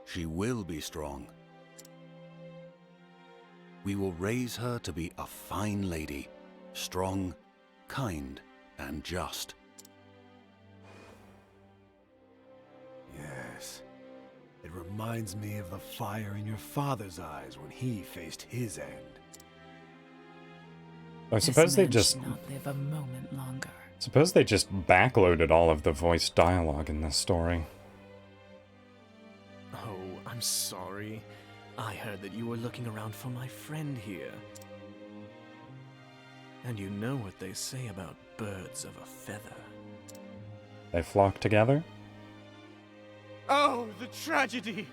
She will be strong. We will raise her to be a fine lady, strong, kind, and just. Yes. It reminds me of the fire in your father's eyes when he faced his end. I suppose they This just... man should not live a moment longer. Suppose they just backloaded all of the voice dialogue in this story. Oh, I'm sorry. I heard that you were looking around for my friend here. And you know what they say about birds of a feather. They flock together? Oh, the tragedy!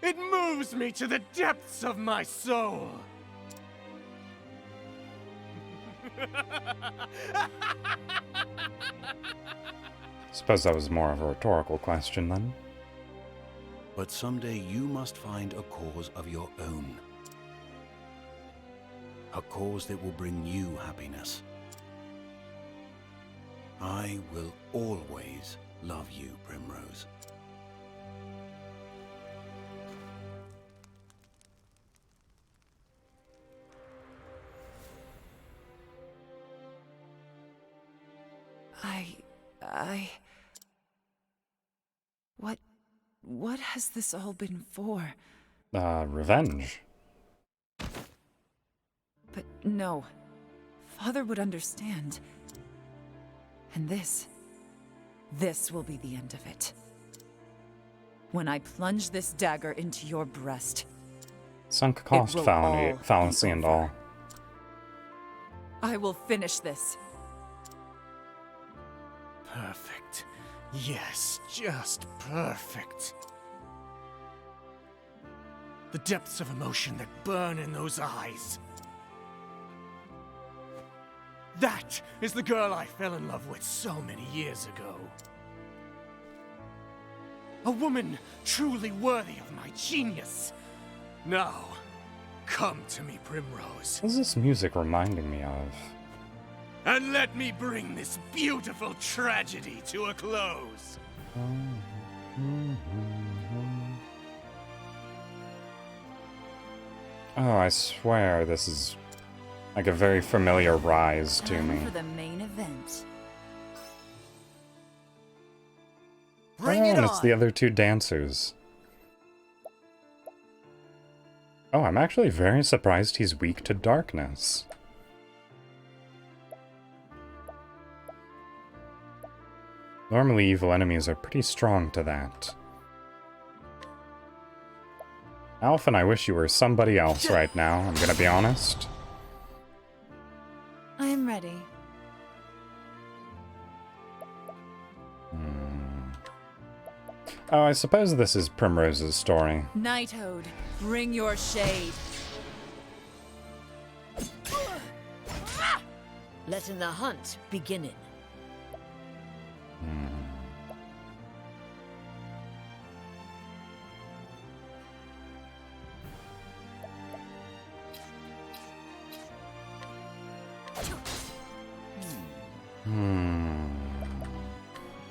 It moves me to the depths of my soul! Suppose that was more of a rhetorical question then. But someday you must find a cause of your own. A cause that will bring you happiness. I will always love you, Primrose. What has this all been for? Revenge. But no. Father would understand. And this will be the end of it. When I plunge this dagger into your breast, Sunk cost will fallacy, all fallacy be and over. all. I will finish this. Perfect. Yes, just perfect. The depths of emotion that burn in those eyes. That is the girl I fell in love with so many years ago. A woman truly worthy of my genius. Now, come to me, Primrose, What is this music reminding me of? and let me bring this beautiful tragedy to a close. Oh, I swear this is like a very familiar rise to Time me. for the main event. Bring it and it's on! the other two dancers. Oh, I'm actually very surprised he's weak to darkness. Normally, evil enemies are pretty strong to that. Alphen, I wish you were somebody else right now, I'm gonna be honest. I am ready. Oh, I suppose this is Primrose's story. Nighthode, bring your shade. Letting the hunt beginning.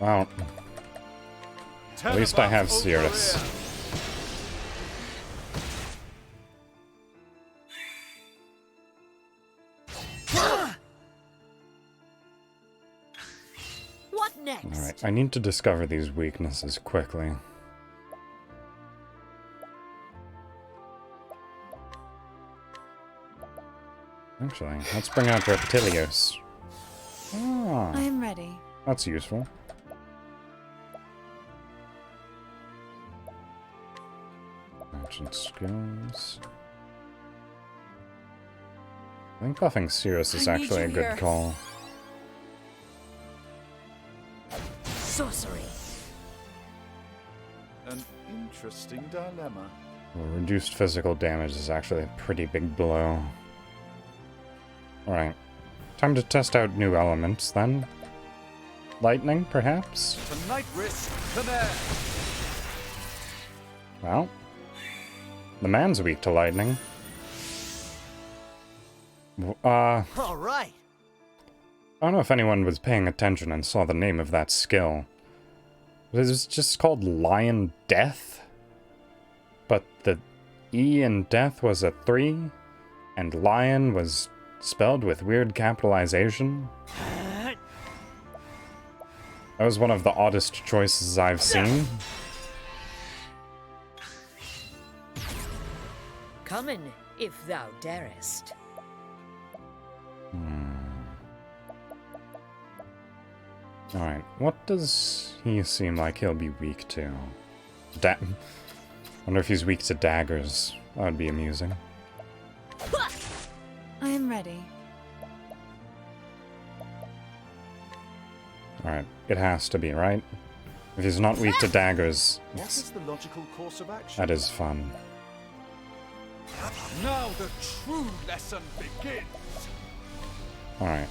Well, At least I have Cirrus. What next? Alright, I need to discover these weaknesses quickly. Actually, let's bring out Reptilios. Ah, I am ready. that's useful. Merchant skills. I think buffing Cirrus is I need actually a you good here. call. Sorcery. An interesting dilemma. Well, reduced physical damage is actually a pretty big blow. Alright. Time to test out new elements, then. Lightning, perhaps? Tonight risk to there. Well. The man's weak to lightning. All right. I don't know if anyone was paying attention and saw the name of that skill. It was just called Lion Death. But the E in death was a 3, and lion was spelled with weird capitalization. That was one of the oddest choices I've seen. Come in, if thou darest. Alright, what does he seem like he'll be weak to? Wonder if he's weak to daggers. That would be amusing. I am ready. Alright, it has to be, right? If he's not weak to daggers, What is the logical course of action? that is fun. Now the true lesson begins. Alright.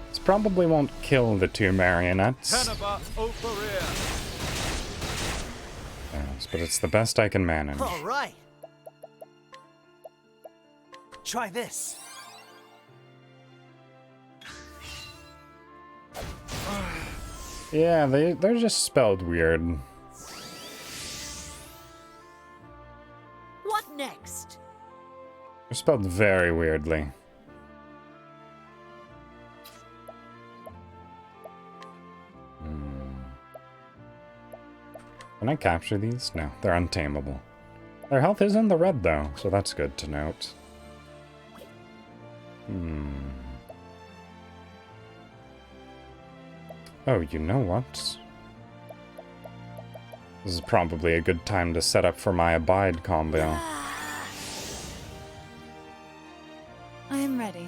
This probably won't kill the 2 marionettes. Teneba Operia. Yes, but it's the best I can manage. All right. Try this. Yeah, they're just spelled weird. What next? They're spelled very weirdly. Can I capture these? No, they're untamable. Their health is in the red, though, so that's good to note. Oh, you know what? This is probably a good time to set up for my Abide combo. I am ready.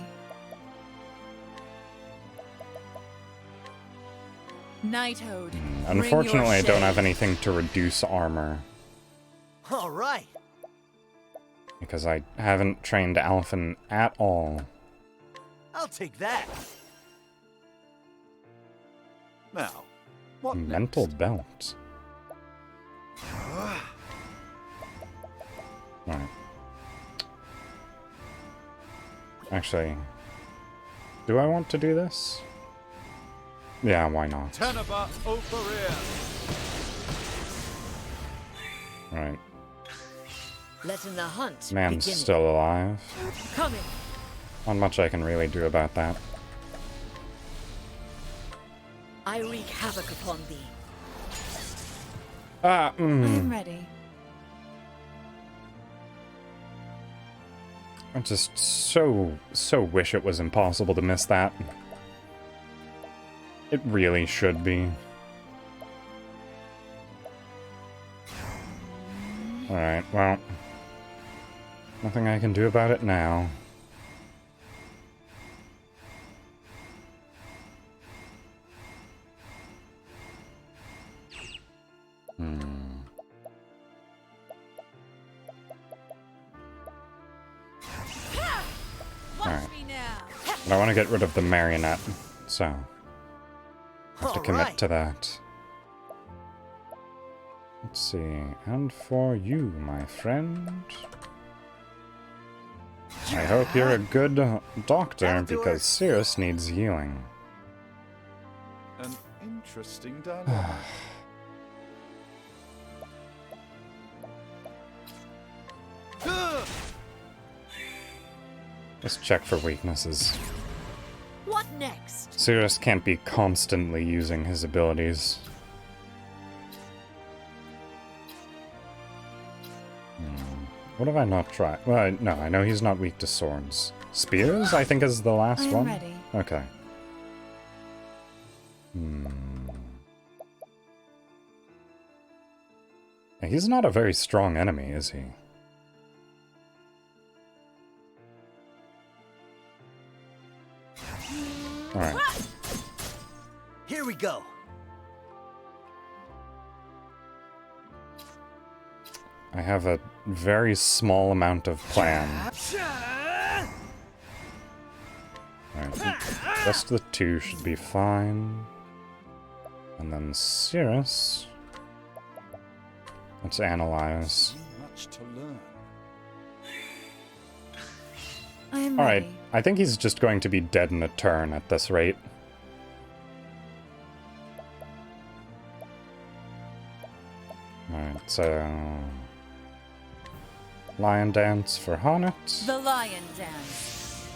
Knighthood. Unfortunately, I don't have anything to reduce armor, All right. because I haven't trained Alphen at all. I'll take that. Now, what Mental next? belt. Alright. Actually, do I want to do this? Yeah, why not? Teneba Operia. Alright. Letting the hunt Man's begin. still alive. Come in. Not much I can really do about that. I wreak havoc upon thee. Ah, I am ready. I just so wish it was impossible to miss that. It really should be. Alright, well. Nothing I can do about it now. Alright. But I want to get rid of the marionette, so I have to commit to that. Let's see. And for you, my friend. I hope you're a good doctor, because Cirrus needs healing. An interesting dilemma. Let's check for weaknesses. What next? Sirius can't be constantly using his abilities. What have I not tried? Well, no, I know he's not weak to swords. Spears, I think, is the last I'm one? ready. Okay. He's not a very strong enemy, is he? Alright. Here we go. I have a very small amount of plan. Alright, just the two should be fine. And then Cirrus. Let's analyze. Much to learn. I am Alright, ready. I think he's just going to be dead in a turn at this rate. Alright, so... Lion Dance for Honnet. The lion dance.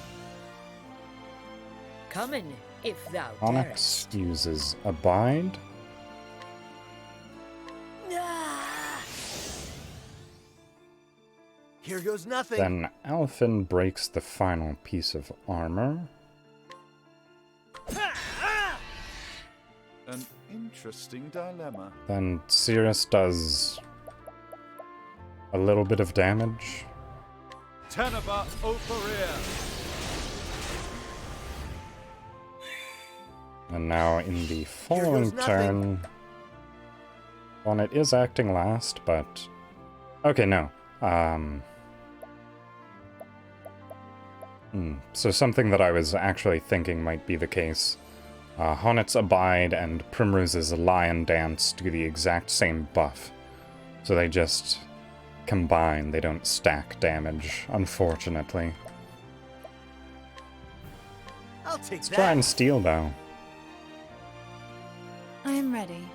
Come in, if thou Honnet darest. uses Abide. Here goes nothing. Then Alfin breaks the final piece of armor. An interesting dilemma. Then Cirrus does a little bit of damage. Tenaba Operia. And now in the following nothing. turn... Well, it is acting last, but... Okay, no. So something that I was actually thinking might be the case. Honnet's Abide and Primrose's Lion Dance do the exact same buff. So they just combine, they don't stack damage, unfortunately. I'll take Let's that. try and steal, though. I am ready.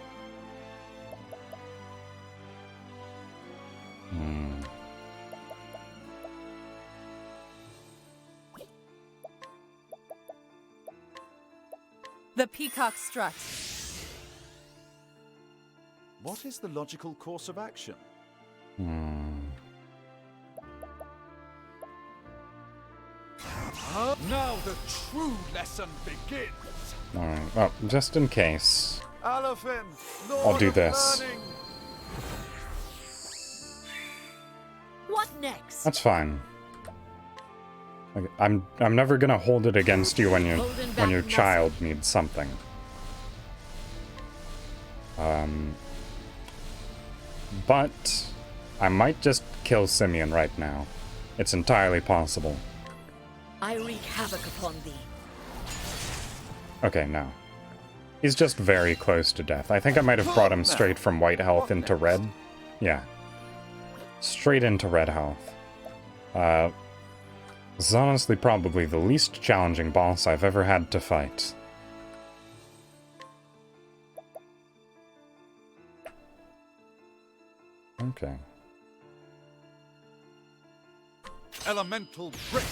The peacock strut. What is the logical course of action? Now the true lesson begins. Alright, well, just in case. Alafin, Lord I'll do of this. Learning. What next? That's fine. Like, I'm never gonna hold it against you when Holding back your nothing. child needs something. But I might just kill Simeon right now. It's entirely possible. I wreak havoc upon thee. Okay, no. He's just very close to death. I think I might have brought him straight from white health into red. Yeah. Straight into red health. This is honestly probably the least challenging boss I've ever had to fight. Okay. Elemental break.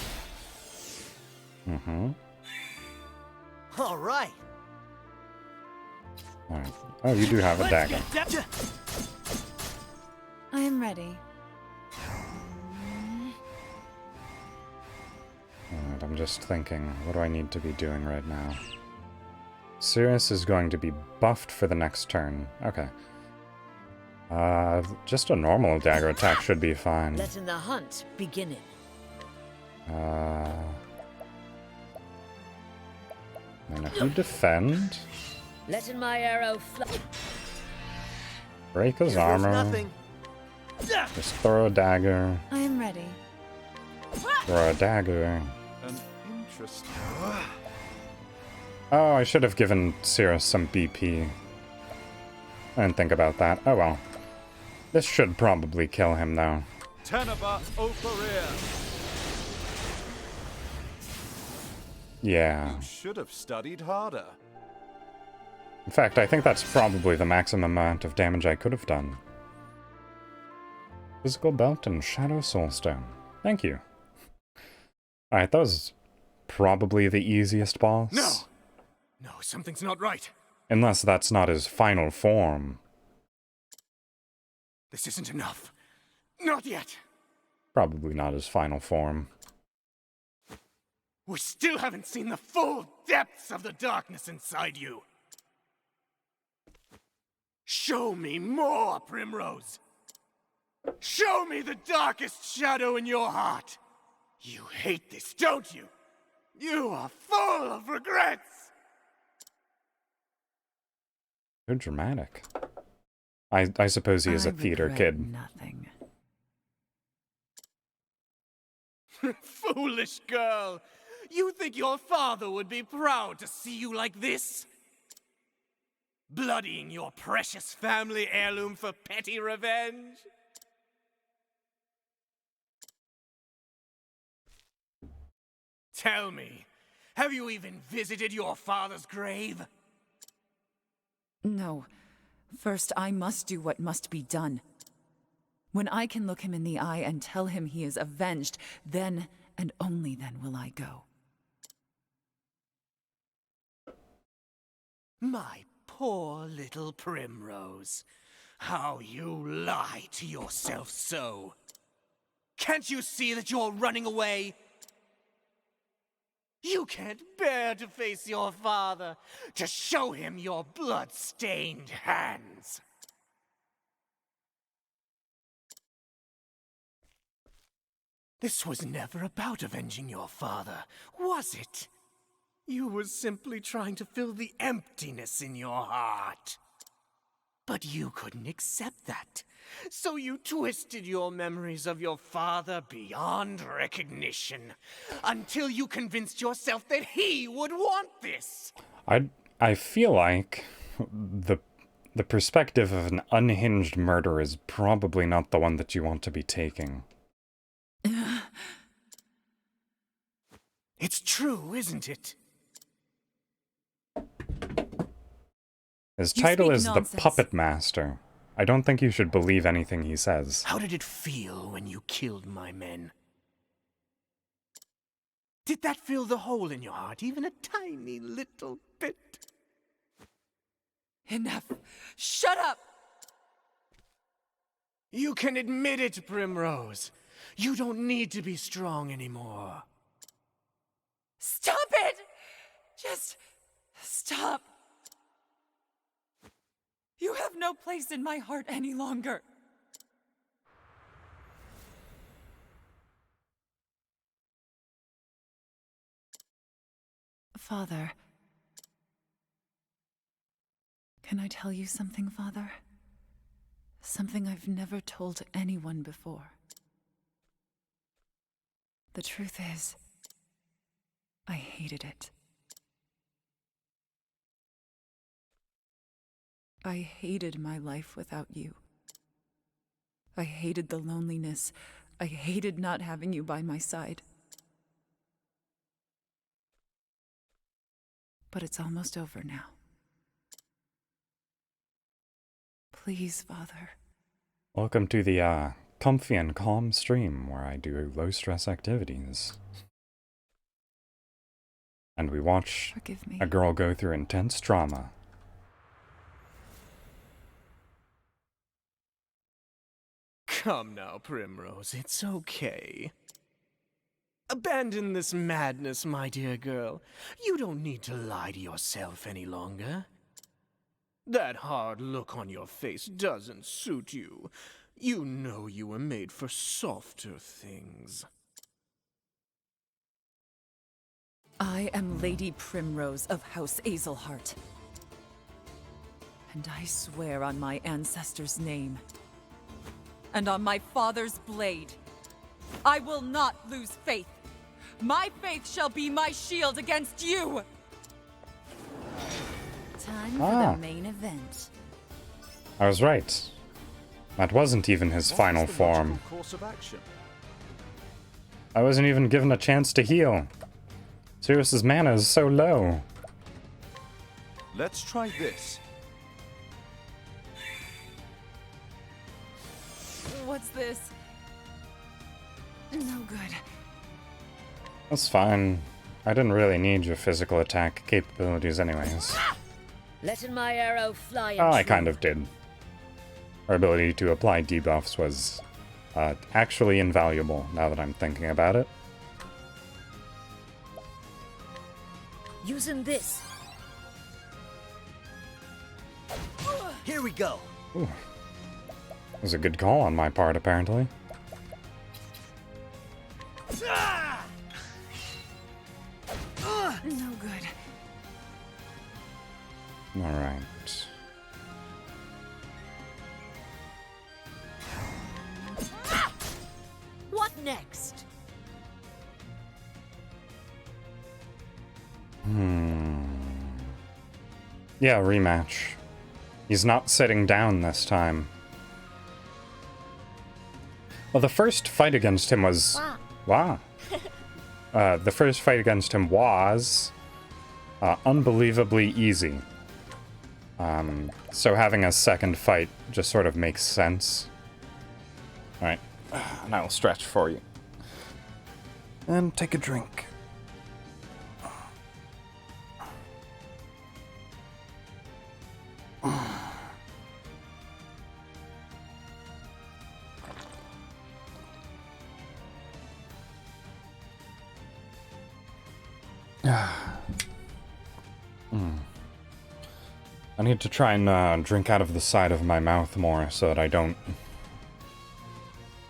All right. Alright. Oh, you do have a dagger. I am ready. Alright, I'm just thinking, what do I need to be doing right now? Sirius is going to be buffed for the next turn. Okay. Just a normal dagger attack should be fine. Letting the hunt begin. And if you defend, Letting my arrow fly. break his Here goes armor, nothing. just throw a dagger, I am ready. throw a dagger. An interesting. Oh, I should have given Cirrus some BP. I didn't think about that. Oh well. This should probably kill him, though. Tenaba Operia. Yeah. You should have studied harder. In fact, I think that's probably the maximum amount of damage I could have done. Physical Belt and Shadow Soulstone. Thank you. Alright, that was probably the easiest boss. No! No, something's not right. Unless that's not his final form. This isn't enough. Not yet. Probably not his final form. We still haven't seen the full depths of the darkness inside you. Show me more, Primrose. Show me the darkest shadow in your heart. You hate this, don't you? You are full of regrets. So dramatic. I suppose he is a theater regret kid. Nothing. Foolish girl. You think your father would be proud to see you like this? Bloodying your precious family heirloom for petty revenge? Tell me, have you even visited your father's grave? No. First, I must do what must be done. When I can look him in the eye and tell him he is avenged, then and only then will I go. My poor little Primrose. How you lie to yourself so. Can't you see that you're running away? You can't bear to face your father, to show him your blood-stained hands. This was never about avenging your father, was it? You were simply trying to fill the emptiness in your heart. But you couldn't accept that, so you twisted your memories of your father beyond recognition, until you convinced yourself that he would want this. I feel like the perspective of an unhinged murderer is probably not the one that you want to be taking. It's true, isn't it? His You title speak is nonsense. the Puppet Master. I don't think you should believe anything he says. How did it feel when you killed my men? Did that fill the hole in your heart even a tiny little bit? Enough! Shut up! You can admit it, Primrose. You don't need to be strong anymore. Stop it! Just stop. You have no place in my heart any longer. Father. Can I tell you something, Father? Something I've never told anyone before. The truth is, I hated it. I hated my life without you. I hated the loneliness. I hated not having you by my side. But it's almost over now. Please, Father. Welcome to the comfy and calm stream where I do low-stress activities. And we watch Forgive me. a girl go through intense trauma. Come now, Primrose, it's okay. Abandon this madness, my dear girl. You don't need to lie to yourself any longer. That hard look on your face doesn't suit you. You know you were made for softer things. I am Lady Primrose of House Azelhart. And I swear on my ancestor's name, and on my father's blade, I will not lose faith. My faith shall be my shield against you! Time for Ah. the main event. I was right. That wasn't even his final What's the form. logical course of action? I wasn't even given a chance to heal. Sirius's mana is so low. Let's try this. What's this? No good. That's fine. I didn't really need your physical attack capabilities anyways. Letting my arrow fly and Oh, I true. kind of did. Our ability to apply debuffs was actually invaluable, now that I'm thinking about it. Using this. Here we go. Ooh. It was a good call on my part, apparently. No good. Alright. What next? Yeah, rematch. He's not sitting down this time. Well, the first fight against him was... Wow. The first fight against him was... unbelievably easy. So having a second fight just sort of makes sense. Alright. And I'll stretch for you. And take a drink. I need to try and drink out of the side of my mouth more so that I don't,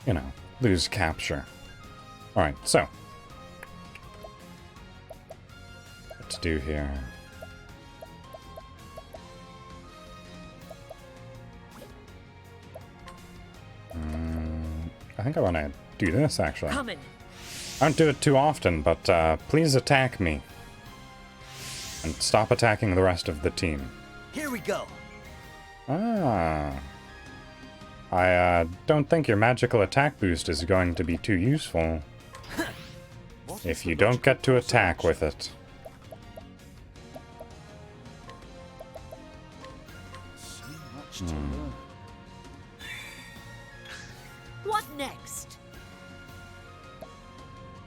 you know, lose capture. Alright, so. What to do here? I think I want to do this, actually. Coming. I don't do it too often, but please attack me. And stop attacking the rest of the team. Here we go. Ah. I don't think your magical attack boost is going to be too useful if you don't get to attack with it. What next?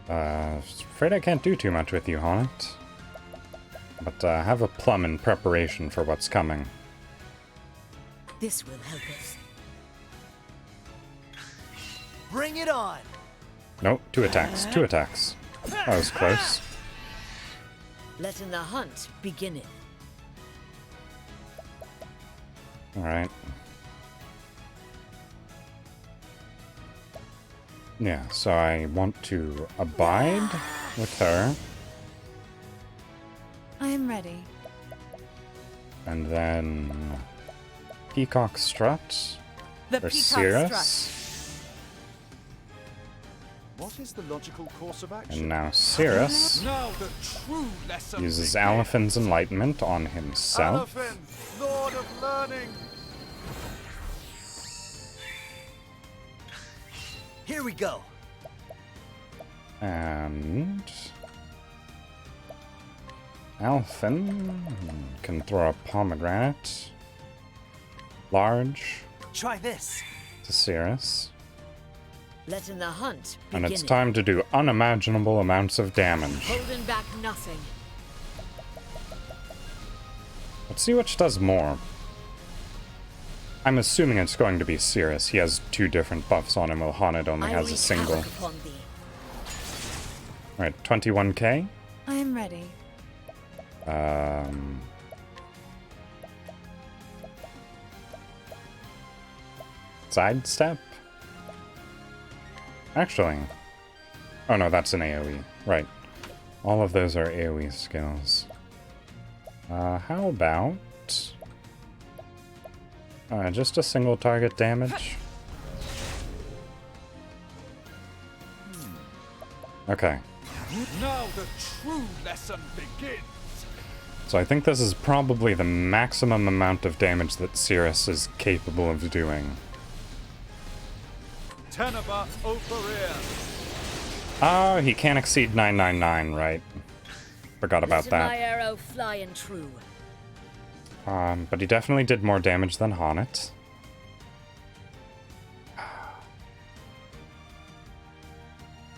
Afraid I can't do too much with you, Hornet. But have a plum in preparation for what's coming. This will help us. Bring it on. Nope, 2 attacks. 2 attacks. That was close. Letting the hunt begin. Alright. Yeah, so I want to abide with her. I am ready. And then... Peacock Strut. The For peacock Cirrus. strut. What is the logical course of action? And now Cirrus Now the true lesson uses begins. Alaphin's Enlightenment on himself. Alaphin, Lord of Learning. Here we go. And... Alphin can throw a pomegranate. Large Try this. to Cirrus. Letting the hunt begin. And it's time to do unimaginable amounts of damage. Holding back nothing. Let's see which does more. I'm assuming it's going to be Cirrus. He has 2 different buffs on him, while Haunted only I has a wreak single. havoc upon thee. Alright, 21k. I am ready. Sidestep? Actually. Oh no, that's an AoE. Right. All of those are AoE skills. How about... just a single target damage? Okay. Now the true lesson begins. So I think this is probably the maximum amount of damage that Cirrus is capable of doing. Teneba Operir. Oh, he can't exceed 999, right? Forgot about Letting my that. arrow fly and true. But he definitely did more damage than Haunted.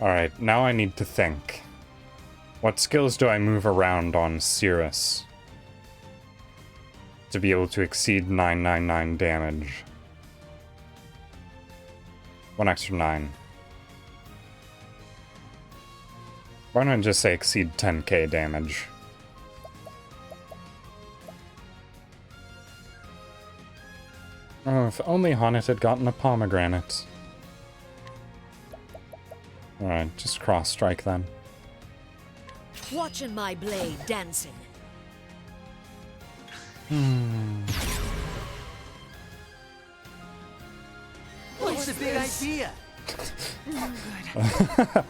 Alright, now I need to think. What skills do I move around on Cirrus to be able to exceed 999 damage? 1 extra 9. Why don't I just say exceed 10k damage? Oh, if only Honnet had gotten a pomegranate. Alright, just cross-strike then. Watching my blade dancing. What's the big idea? That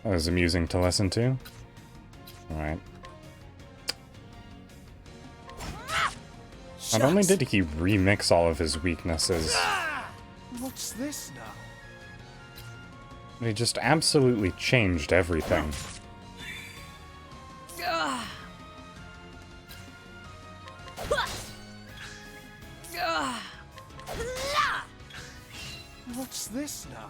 was amusing to listen to. Alright. Not only did he remix all of his weaknesses, What's this now? but he just absolutely changed everything. What's this now?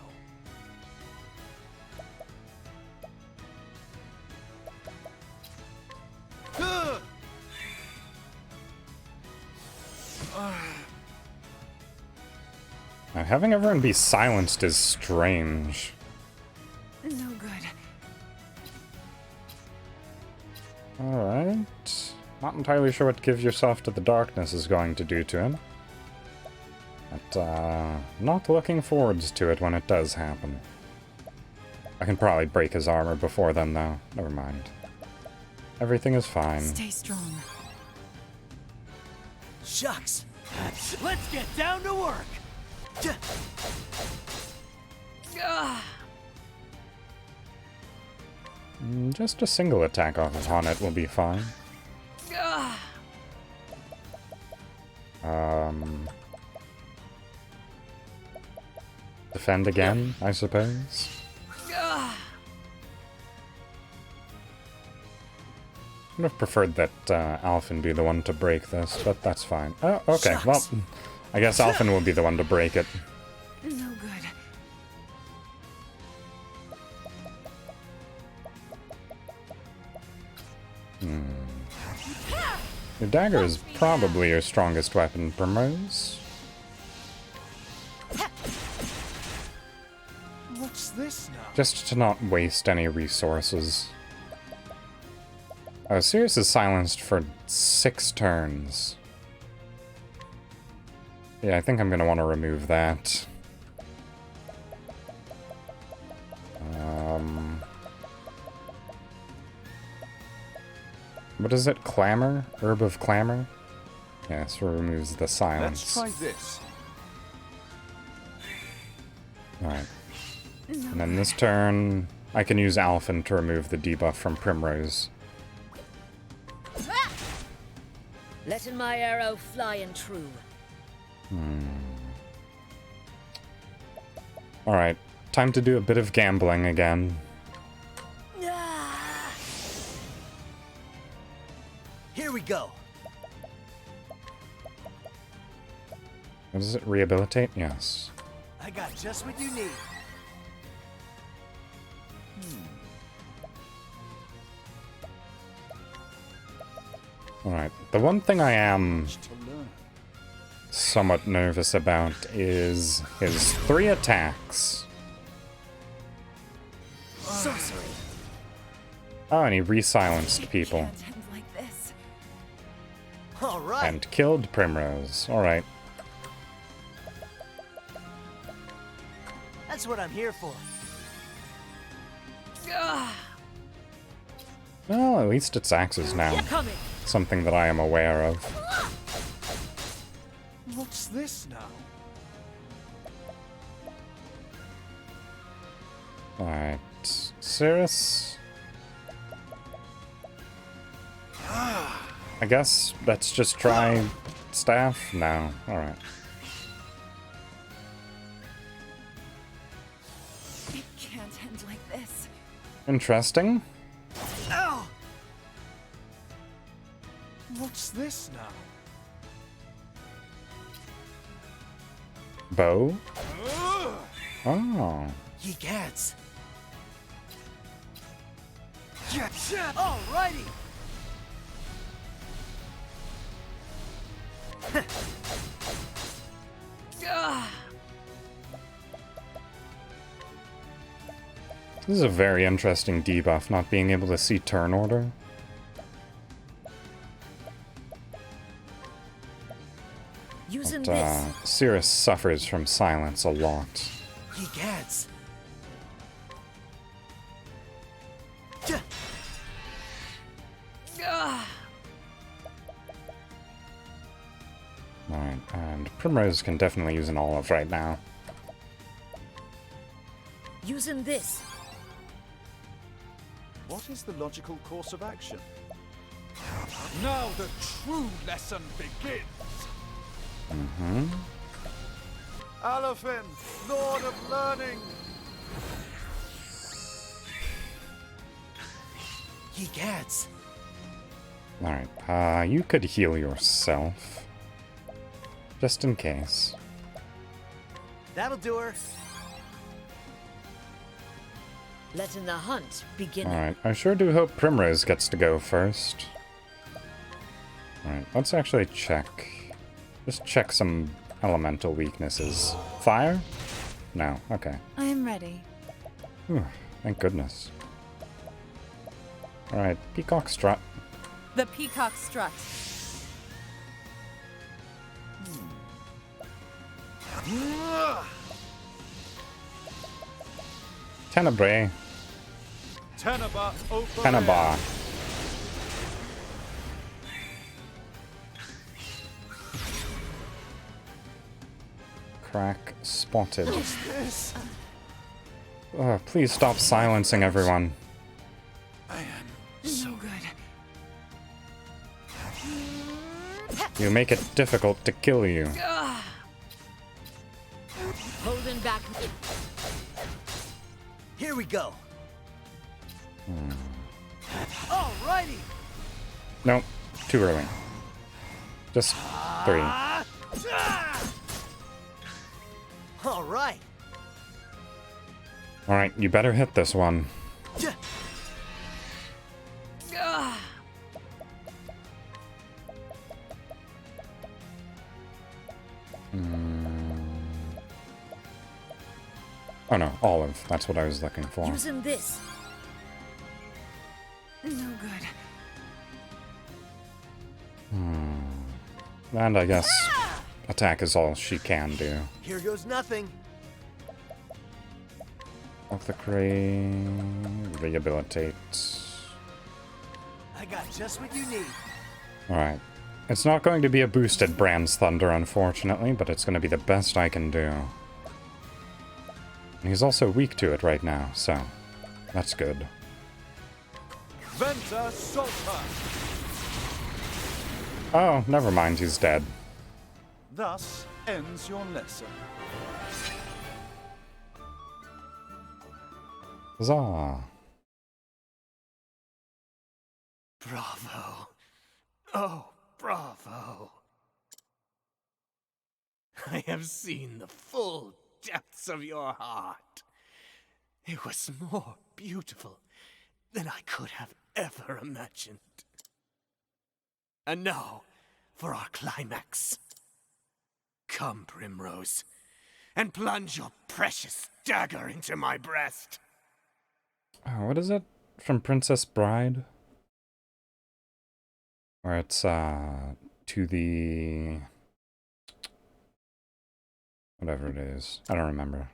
Now, having everyone be silenced is strange. No good. Alright. Not entirely sure what Give Yourself to the Darkness is going to do to him. But, not looking forwards to it when it does happen. I can probably break his armor before then, though. Never mind. Everything is fine. Stay strong. Shucks. Let's get down to work. Just a single attack off of Honnet will be fine. Defend again, I suppose. I would have preferred that Alphen be the one to break this, but that's fine. Oh, okay, well, I guess Alphen will be the one to break it. No good. Your dagger is probably your strongest weapon, Primrose. What's this now? Just to not waste any resources. Oh, Sirius is silenced for 6 turns. Yeah, I think I'm gonna want to remove that. What is it? Clamor? Herb of Clamor? Yes, removes the silence. Let's try this. Alright. And then this turn, I can use Alphen to remove the debuff from Primrose. Letting my arrow fly and true. Alright, time to do a bit of gambling again. Here we go. What does it? Rehabilitate? Yes. I got just what you need. Alright, the one thing I am somewhat nervous about is his 3 attacks. Sorcery. Oh, and he re-silenced people. Can't end like this. All right. And killed Primrose. Alright. That's what I'm here for. Well, at least it's axes now. Coming. Something that I am aware of. What's this now? Alright. Cirrus? I guess let's just try staff? No. Alright. It can't end like this. Interesting. Ow! What's this now? Bow? Oh. Ye gads. Alrighty! This is a very interesting debuff, not being able to see turn order. Using But, this. Cirrus suffers from silence a lot. He gets. Alright, and Primrose can definitely use an olive right now. Using this. What is the logical course of action? Now the true lesson begins! Mm-hmm. Alaphin, Lord of Learning! He gets. Alright, you could heal yourself. Just in case. That'll do her. Letting the hunt begin. Alright, I sure do hope Primrose gets to go first. Alright, let's actually check. Just check some elemental weaknesses. Fire? No, okay. I am ready. Whew, thank goodness. Alright, Peacock Strut. The Peacock Strut. Tenebrae. Teneba over Teneba. Crack spotted. this. Oh, please stop silencing everyone. I am So good. You make it difficult to kill you. Holding back. Here we go. Alrighty. Nope, too early. Just 3. Alright. Alright, you better hit this one. Oh no, olive. That's what I was looking for. Using this. No good. And I guess attack is all she can do. Here goes nothing. Off the crane, rehabilitate. I got just what you need. Alright. It's not going to be a boosted Brand's Thunder, unfortunately, but it's going to be the best I can do. And he's also weak to it right now, so that's good. Venta Sulta! Oh, never mind, he's dead. Thus ends your lesson. Huzzah! Bravo. Oh, bravo. I have seen the full depths of your heart. It was more beautiful than I could have ever imagined. And now, for our climax. Come, Primrose, and plunge your precious dagger into my breast. Oh, what is it? From Princess Bride? Where it's, to the... whatever it is. I don't remember.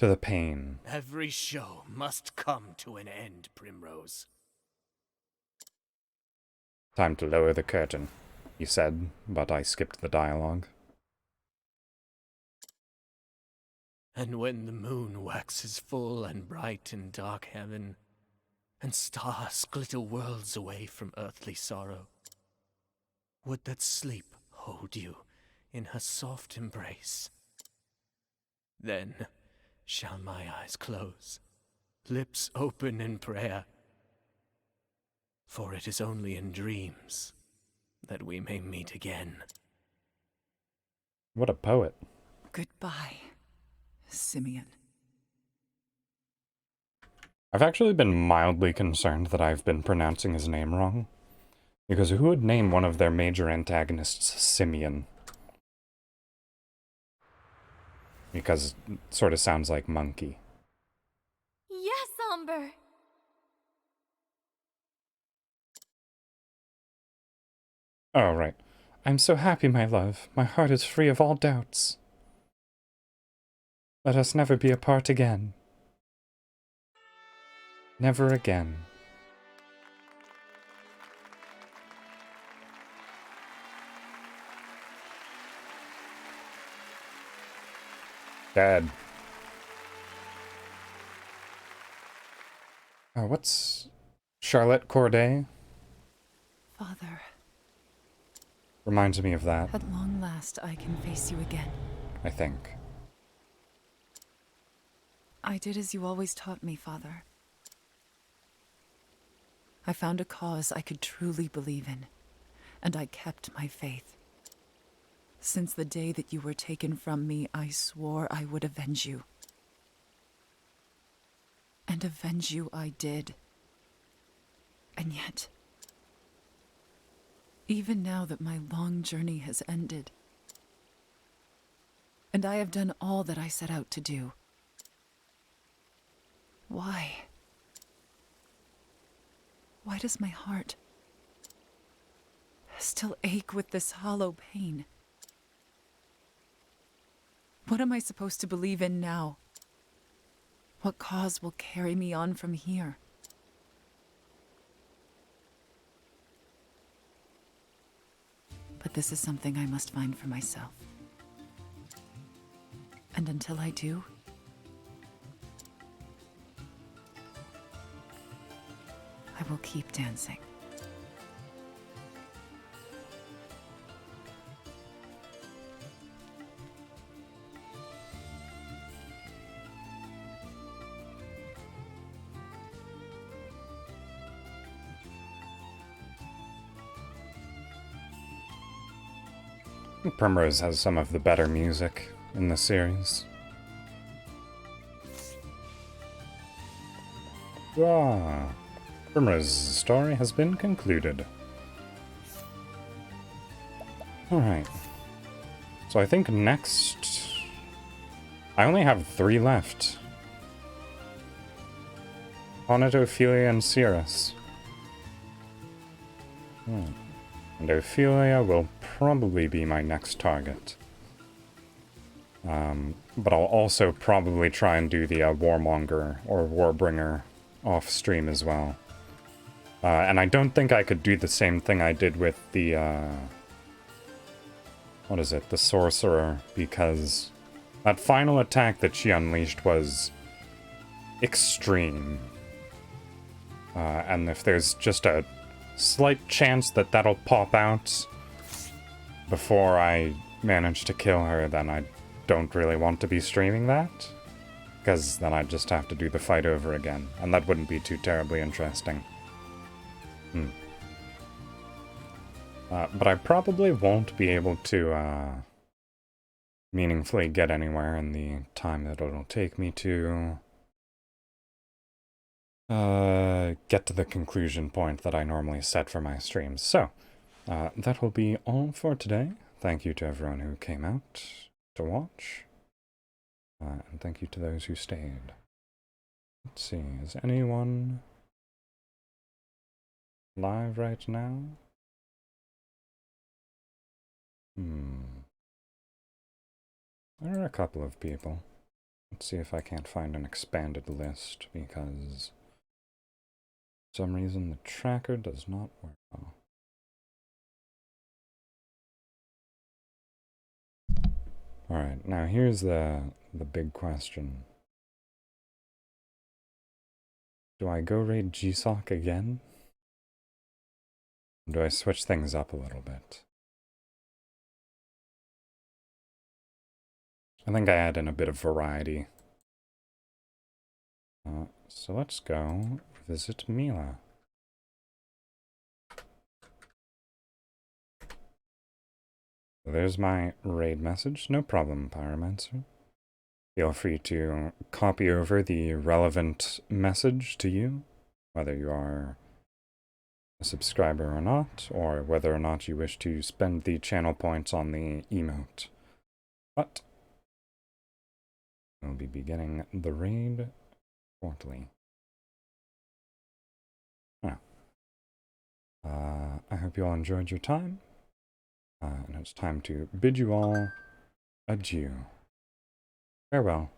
To the pain. Every show must come to an end, Primrose. Time to lower the curtain, he said, but I skipped the dialogue. And when the moon waxes full and bright in dark heaven, and stars glitter worlds away from earthly sorrow, would that sleep hold you in her soft embrace? Then shall my eyes close, lips open in prayer, for it is only in dreams that we may meet again. What a poet. Goodbye, Simeon. I've actually been mildly concerned that I've been pronouncing his name wrong. Because who would name one of their major antagonists Simeon? Because it sort of sounds like monkey. Yes, Umber. Oh, right. I'm so happy, my love. My heart is free of all doubts. Let us never be apart again. Never again. Dad. What's Charlotte Corday? Father. Reminds me of that, At long last, I can face you again. I think. I did as you always taught me, Father. I found a cause I could truly believe in, and I kept my faith. Since the day that you were taken from me, I swore I would avenge you. And avenge you I did. And yet, even now that my long journey has ended, and I have done all that I set out to do, why? Why does my heart still ache with this hollow pain? What am I supposed to believe in now? What cause will carry me on from here? But this is something I must find for myself. And until I do, I will keep dancing. Primrose has some of the better music in the series. Primrose's story has been concluded. Alright. So I think next... I only have 3 left. Onnet, Ophelia, and Cirrus. And Ophelia will probably be my next target. But I'll also probably try and do the Warmonger or Warbringer off stream as well. And I don't think I could do the same thing I did with the, what is it? The Sorcerer, because that final attack that she unleashed was extreme. And if there's just a slight chance that that'll pop out before I manage to kill her, then I don't really want to be streaming that, because then I'd just have to do the fight over again, and that wouldn't be too terribly interesting. But I probably won't be able to meaningfully get anywhere in the time that it'll take me to get to the conclusion point that I normally set for my streams. So, that will be all for today. Thank you to everyone who came out to watch. And thank you to those who stayed. Let's see, is anyone live right now? There are a couple of people. Let's see if I can't find an expanded list, because for some reason the tracker does not work well. Alright, now here's the big question. Do I go raid GSOC again? Or do I switch things up a little bit? I think I add in a bit of variety. So let's go visit Mila. There's my raid message. No problem, Pyromancer. feel free to copy over the relevant message to you, whether you are a subscriber or not, or whether or not you wish to spend the channel points on the emote. But we'll be beginning the raid shortly. I hope you all enjoyed your time, and it's time to bid you all adieu. Farewell.